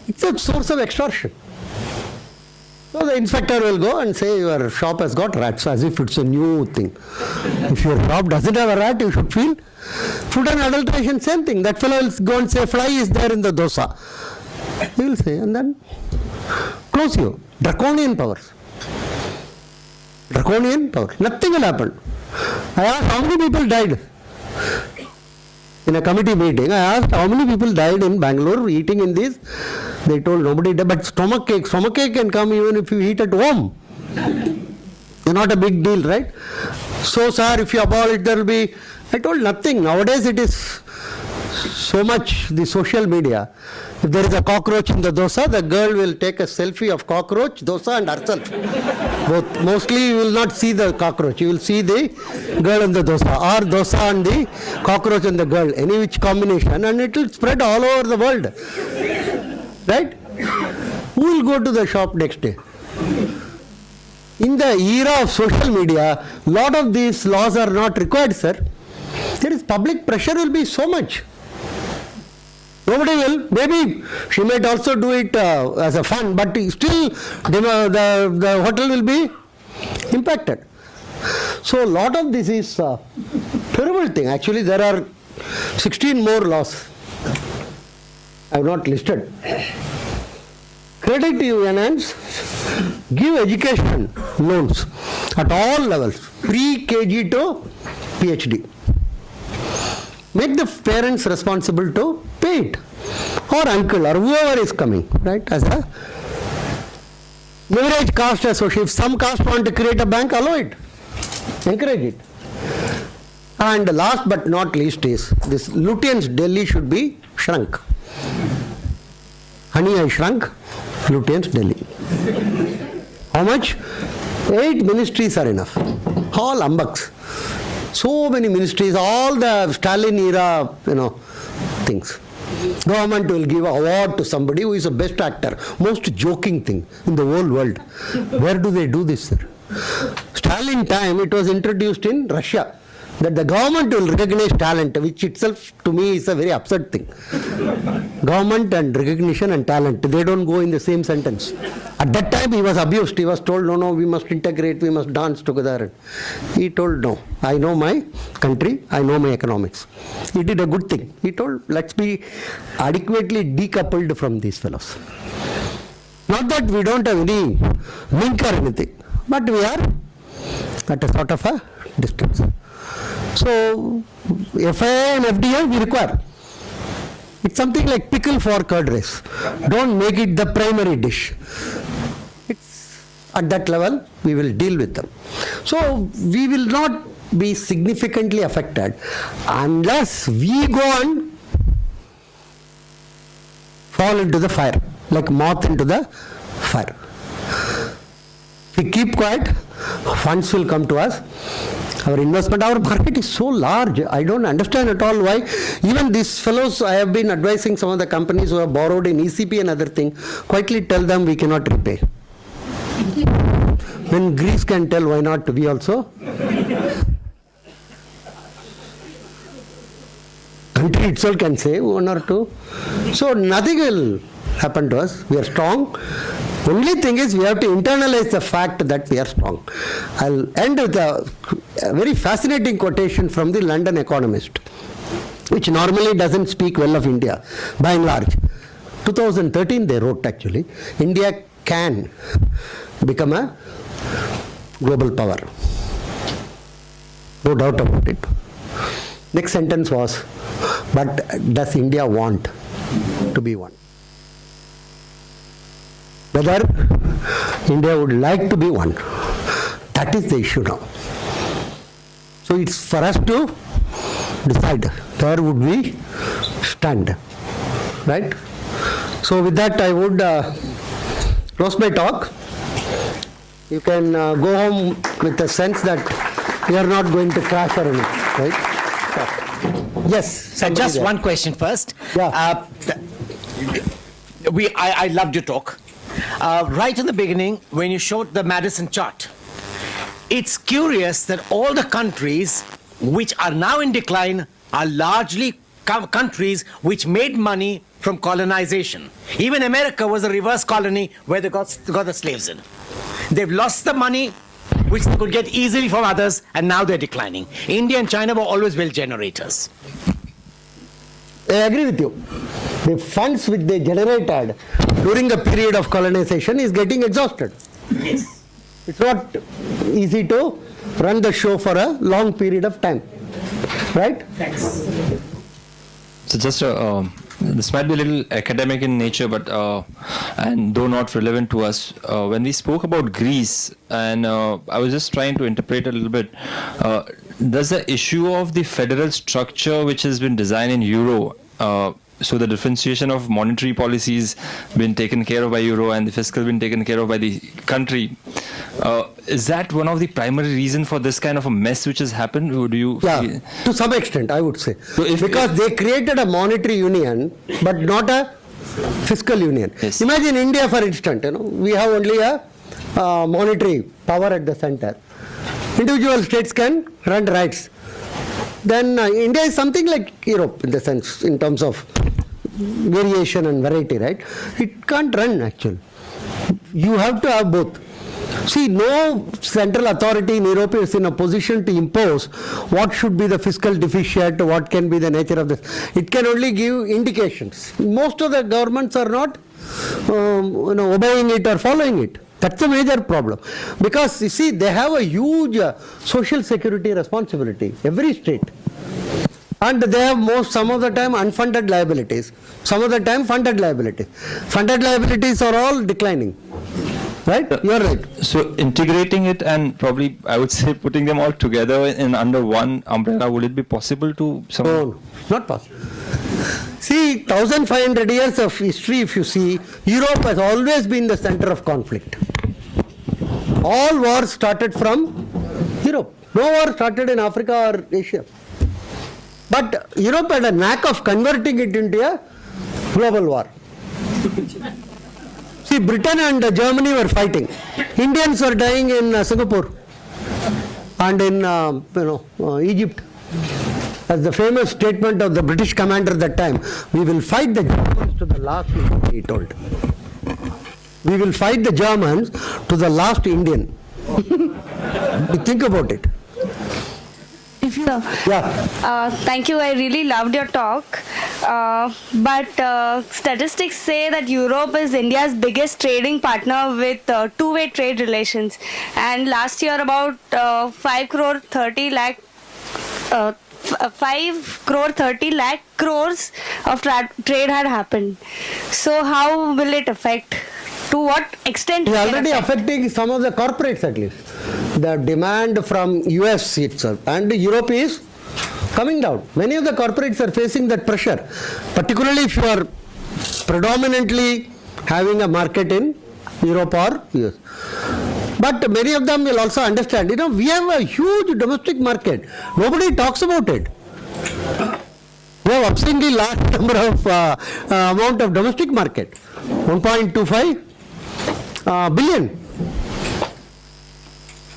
It's a source of extortion. So the inspector will go and say your shop has got rats, as if it's a new thing. If your shop doesn't have a rat, you should feel. Food and adulteration, same thing. That fellow will go and say fly is there in the dosa. He will say and then close you. Draconian powers. Draconian power. Nothing will happen. I asked how many people died. In a committee meeting, I asked how many people died in Bangalore eating in this. They told nobody died, but stomach ache can come even if you eat at home. It's not a big deal, right? So, sir, if you abolish, there will be. I told nothing. Nowadays, it is so much the social media. If there is a cockroach in the dosa, the girl will take a selfie of cockroach, dosa, and herself. Both. Mostly, you will not see the cockroach. You will see the girl and the dosa, or dosa and the cockroach and the girl, any which combination, and it will spread all over the world. Right? Who will go to the shop next day? In the era of social media, lot of these laws are not required, sir. There is public pressure will be so much. Nobody will. Maybe she might also do it as a fun, but still the hotel will be impacted. So a lot of this is terrible thing. Actually, there are 16 more laws. I have not listed. Credit unions give education loans at all levels, pre-KG to PhD. Make the parents responsible to pay it, or uncle, or whoever is coming, right, as a leverage caste association. If some caste want to create a bank, allow it, encourage it. And last but not least is, this Lutyens Delhi should be shrunk. Honey, I shrunk, Lutyens Delhi. How much? 8 ministries are enough. All humbugs. So many ministries, all the Stalin era, things. Government will give an award to somebody who is the best actor. Most joking thing in the whole world. Where do they do this, sir? Stalin time, it was introduced in Russia, that the government will recognize talent, which itself to me is a very absurd thing. Government and recognition and talent, they don't go in the same sentence. At that time he was abused. He was told, no, we must integrate, we must dance together. He told, no, I know my country, I know my economics. He did a good thing. He told, let's be adequately decoupled from these fellows. Not that we don't have any link or anything, but we are at a sort of a distance. So, FII and FDI we require. It's something like pickle for curd rice. Don't make it the primary dish. It's at that level we will deal with them. So, we will not be significantly affected unless we go and fall into the fire, like moth into the fire. If we keep quiet, funds will come to us. Our investment, our market is so large. I don't understand at all why. Even these fellows, I have been advising some of the companies who have borrowed in ECP and other thing, quietly tell them we cannot repay. When Greece can tell, why not we also? Country itself can say 1 or 2. So nothing will happen to us. We are strong. Only thing is we have to internalize the fact that we are strong. I'll end with a very fascinating quotation from the London Economist, which normally doesn't speak well of India, by and large. 2013 they wrote actually, India can become a global power. No doubt about it. Next sentence was, but does India want to be one? Whether India would like to be one, that is the issue now. So it's for us to decide where would we stand, right? So with that I would close my talk. You can go home with a sense that we are not going to crash or anything, right? Yes. Just one question first. Yeah. I loved your talk. Right in the beginning, when you showed the Madison chart, it's curious that all the countries which are now in decline are largely countries which made money from colonization. Even America was a reverse colony where they got the slaves in. They've lost the money which they could get easily from others, and now they're declining. India and China were always wealth generators. I agree with you. The funds which they generated during the period of colonization is getting exhausted. Yes. It's not easy to run the show for a long period of time. Right? Thanks. So just this might be a little academic in nature, but and though not relevant to us, when we spoke about Greece, and I was just trying to interpret a little bit. Does the issue of the federal structure, which has been designed in euro, so the differentiation of monetary policies been taken care of by euro and the fiscal been taken care of by the country, is that one of the primary reason for this kind of a mess which has happened? Would you? Yeah, to some extent, I would say. So because they created a monetary union, but not a fiscal union. Yes. Imagine India, for instance, we have only a monetary power at the center. Individual states can run rights. Then India is something like Europe in the sense, in terms of variation and variety, right? It can't run actually. You have to have both. See, no central authority in Europe is in a position to impose what should be the fiscal deficit, what can be the nature of this. It can only give indications. Most of the governments are not obeying it or following it. That's a major problem. Because, you see, they have a huge social security responsibility, every state. And they have some of the time unfunded liabilities, some of the time funded liabilities. Funded liabilities are all declining. Right? You're right. So integrating it and probably, I would say, putting them all together in under one umbrella, would it be possible to? No, not possible. See, 1,500 years of history, if you see, Europe has always been the center of conflict. All wars started from Europe. No war started in Africa or Asia. But Europe had a knack of converting it into a global war. See, Britain and Germany were fighting. Indians were dying in Singapore and in Egypt. As the famous statement of the British commander at that time, we will fight the Germans to the last Indian, he told. We will fight the Germans to the last Indian. You think about it. Yeah. Thank you. I really loved your talk. But statistics say that Europe is India's biggest trading partner with two-way trade relations. And last year about 5 crore 30 lakh crores of trade had happened. So how will it affect? To what extent? It's already affecting some of the corporates at least. The demand from US itself and Europe is coming down. Many of the corporates are facing that pressure, particularly if you are predominantly having a market in Europe or US. But many of them will also understand, we have a huge domestic market. Nobody talks about it. We have obscenely large number of amount of domestic market, 1.25 billion.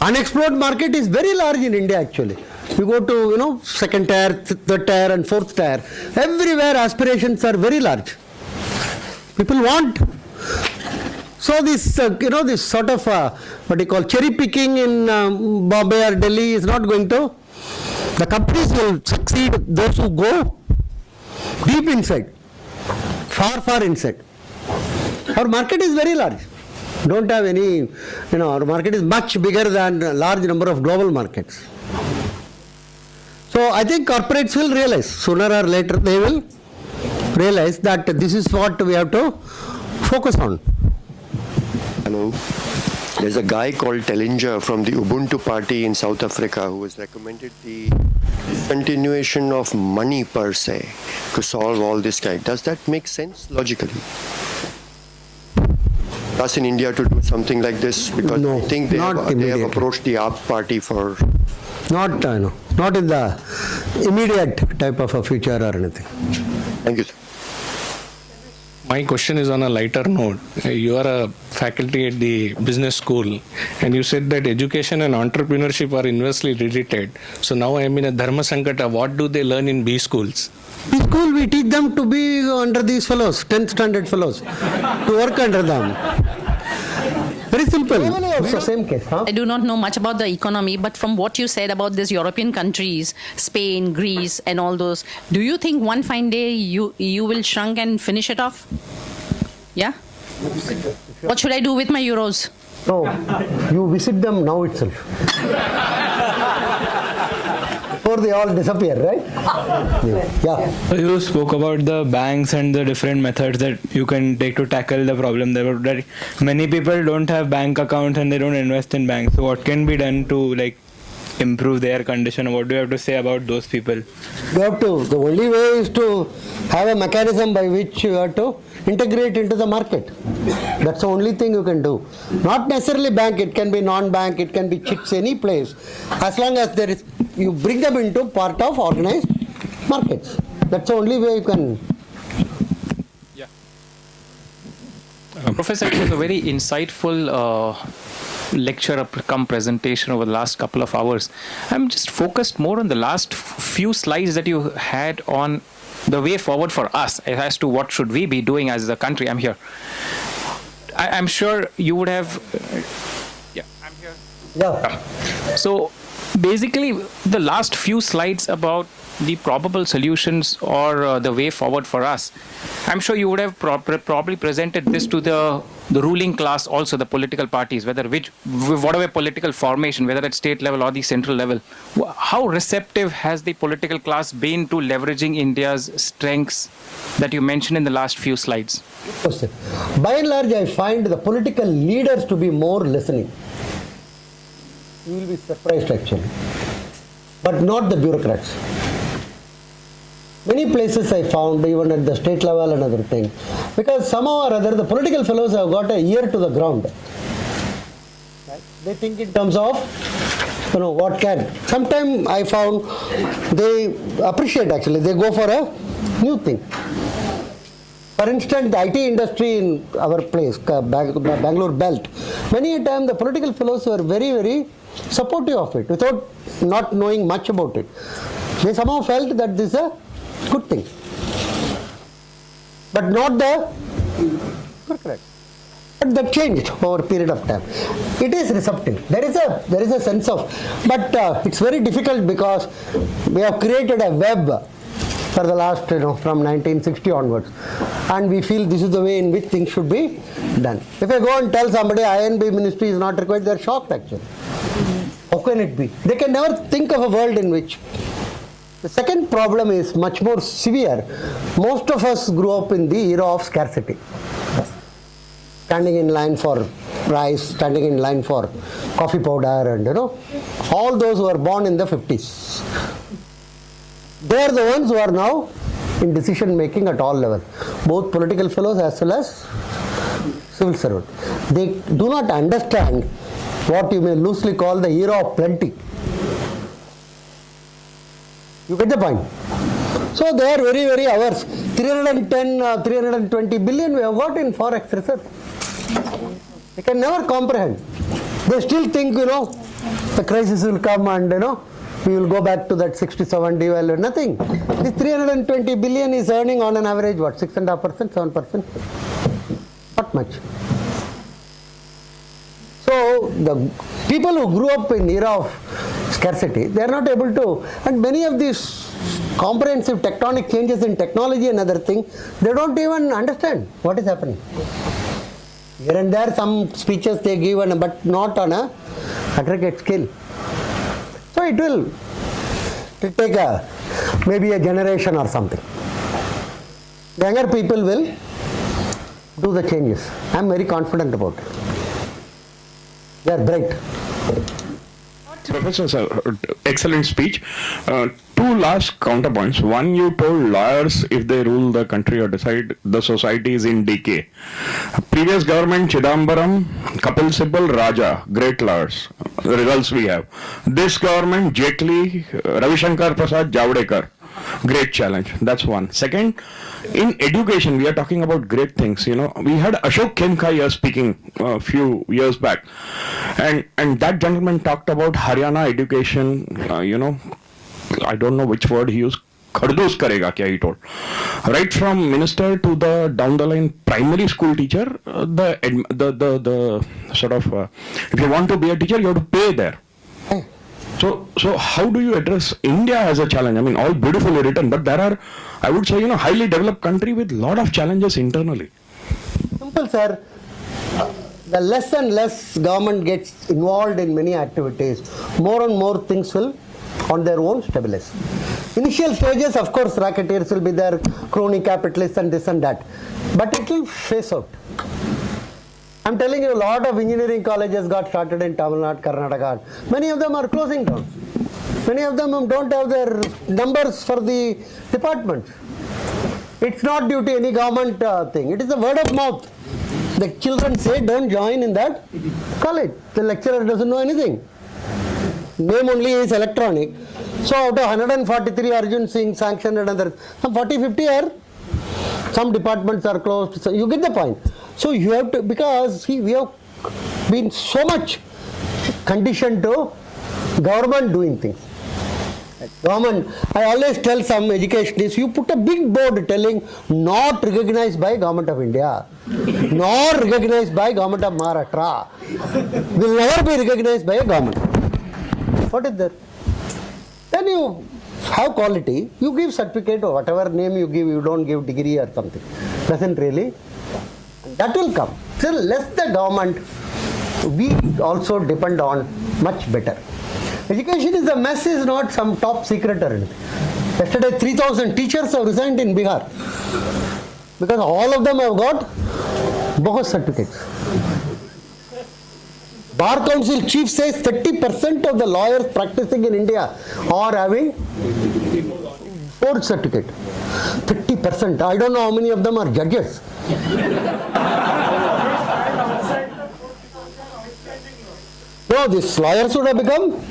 Unexplored market is very large in India actually. You go to second tier, third tier and fourth tier. Everywhere aspirations are very large. People want. So this this sort of what you call cherry picking in Bombay or Delhi is not going to. The companies will succeed those who go deep inside, far inside. Our market is very large. Don't have any, our market is much bigger than a large number of global markets. So I think corporates will realize, sooner or later they will realize that this is what we have to focus on. Hello. There's a guy called Tellinger from the Ubuntu party in South Africa who has recommended the continuation of money per se to solve all this kind. Does that make sense logically? Us in India to do something like this? Because No, I think they have approached the AAP party for... Not in the immediate type of a future or anything. Thank you, sir. My question is on a lighter note. You are a faculty at the business school and you said that education and entrepreneurship are inversely related. So now I am in a dharma sankata. What do they learn in B schools? In school we teach them to be under these fellows, 10th standard fellows, to work under them. Very simple. Also same case. Huh? I do not know much about the economy, but from what you said about these European countries, Spain, Greece, and all those, do you think one fine day you will shrunk and finish it off? Yeah? What should I do with my euros? No, you visit them now itself. before they all disappear, right? Yeah. You spoke about the banks and the different methods that you can take to tackle the problem. That many people don't have bank accounts and they don't invest in banks. So what can be done to improve their condition? What do you have to say about those people? You have to, the only way is to have a mechanism by which you have to integrate into the market. That's the only thing you can do. Not necessarily bank, it can be non-bank, it can be chits, any place. As long as there is, you bring them into part of organized markets. That's the only way you can. Professor, it was a very insightful lecture come presentation over the last couple of hours. I'm just focused more on the last few slides that you had on the way forward for us as to what should we be doing as a country. I'm here. I'm sure you would have. Yeah, I'm here. Yeah. So basically, the last few slides about the probable solutions or the way forward for us, I'm sure you would have probably presented this to the ruling class also, the political parties, whatever political formation, whether at state level or the central level. How receptive has the political class been to leveraging India's strengths that you mentioned in the last few slides? Good question. By and large, I find the political leaders to be more listening. You will be surprised actually. But not the bureaucrats. Many places I found, even at the state level and other thing, because somehow or other the political fellows have got a ear to the ground. Right? They think in terms of, what can. Sometimes I found they appreciate actually, they go for a new thing. For instance, the IT industry in our place, Bangalore belt, many a time the political fellows were very, very supportive of it without not knowing much about it. They somehow felt that this is a good thing, but not the correct. But that changed over a period of time. It is receptive. There is a sense of, but it's very difficult because we have created a web for the last, from 1960 onwards, and we feel this is the way in which things should be done. If I go and tell somebody INB ministry is not required, they are shocked actually. How can it be? They can never think of a world in which. The second problem is much more severe. Most of us grew up in the era of scarcity. Standing in line for rice, standing in line for coffee powder, and all those who were born in the 50s. They are the ones who are now in decision making at all levels, both political fellows as well as civil servants. They do not understand what you may loosely call the era of plenty. You get the point? So they are very, very averse. 320 billion we have got in forex reserve. They can never comprehend. They still think, the crisis will come and, we will go back to that 67 devalue. Nothing. This 320 billion is earning on an average, 6.5%, 7%? Not much. So the people who grew up in era of scarcity, they are not able to, and many of these comprehensive tectonic changes in technology and other things, they don't even understand what is happening. Here and there some speeches they give, but not on a aggregate scale. So it will take maybe a generation or something. Younger people will do the changes. I am very confident about it. They are bright. Professor, sir, excellent speech. Two last counterpoints. One, you told lawyers, if they rule the country or decide, the society is in decay. Previous government, Chidambaram, Kapil Sibal, Raja, great lawyers. The results we have. This government, Jaitley, Ravi Shankar Prasad, Javadekar. Great challenge. That's one. Second, in education, we are talking about great things. We had Ashok Khemka here speaking a few years back, and that gentleman talked about Haryana education. I don't know which word he used. Khardus karega kya he told. Right from minister to the down the line primary school teacher, the sort of if you want to be a teacher, you have to pay there. So how do you address India as a challenge? I mean, all beautifully written, but there are, I would say, highly developed country with lot of challenges internally. Simple, sir. The less and less government gets involved in many activities, more and more things will on their own stabilize. Initial stages, of course, racketeers will be there, crony capitalists and this and that. But it will phase out. I'm telling you, a lot of engineering colleges got started in Tamil Nadu, Karnataka. Many of them are closing down. Many of them don't have their numbers for the departments. It's not due to any government thing. It is a word of mouth. The children say, don't join in that college. The lecturer doesn't know anything. Name only is electronic. So out of 143 Arjun Singh sanctioned and others, some 40-50 are, some departments are closed. So you get the point. So you have to, because see, we have been so much conditioned to government doing things. Government, I always tell some educationists, you put a big board telling not recognized by Government of India, nor recognized by Government of Maharashtra, will never be recognized by a government. What is there? Then you have quality, you give certificate or whatever name you give, you don't give degree or something. Doesn't really. That will come. Still, less the government, we also depend on much better. Education is a mess, is not some top secret or anything. Yesterday 3,000 teachers have resigned in Bihar because all of them have got bogus certificates. Bar Council chief says 30% of the lawyers practicing in India are having forged certificate. 30%. I don't know how many of them are judges. No, these lawyers should have become.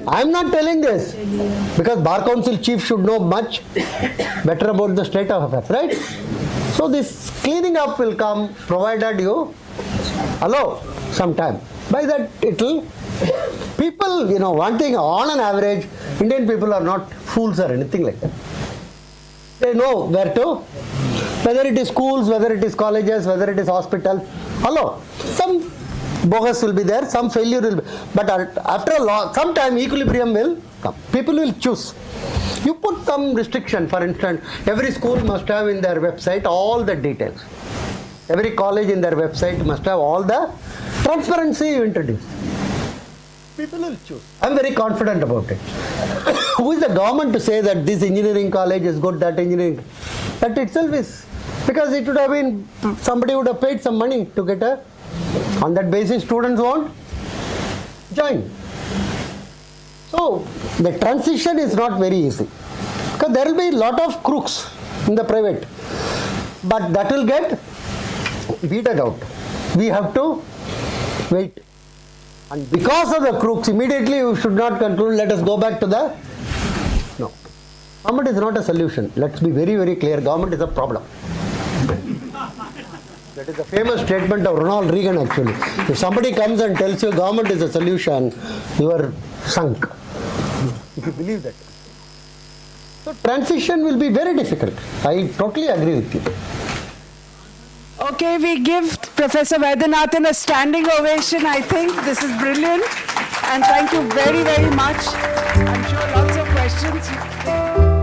I am not telling this because Bar Council chief should know much better about the state of affairs, right? So this cleaning up will come provided you allow some time. By that it will, people, one thing on an average, Indian people are not fools or anything like that. They know where to, whether it is schools, whether it is colleges, whether it is hospitals, allow. Some bogus will be there, some failure will be, but after some time equilibrium will come. People will choose. You put some restriction, for instance, every school must have in their website all the details. Every college in their website must have all the transparency you introduce. People will choose. I am very confident about it. Who is the government to say that this engineering college is good, that engineering? That itself is, because it would have been, somebody would have paid some money to get a, on that basis students won't join. So the transition is not very easy because there will be a lot of crooks in the private, but that will get weeded out. We have to wait. And because of the crooks, immediately you should not conclude, let us go back to the, no. Government is not a solution. Let's be very, very clear. Government is a problem. That is a famous statement of Ronald Reagan actually. If somebody comes and tells you government is a solution, you are sunk. If you believe that. So transition will be very difficult. I totally agree with you. Okay, we give Professor Vaidyanathan a standing ovation, I think. This is brilliant. And thank you very, very much. I'm sure lots of questions.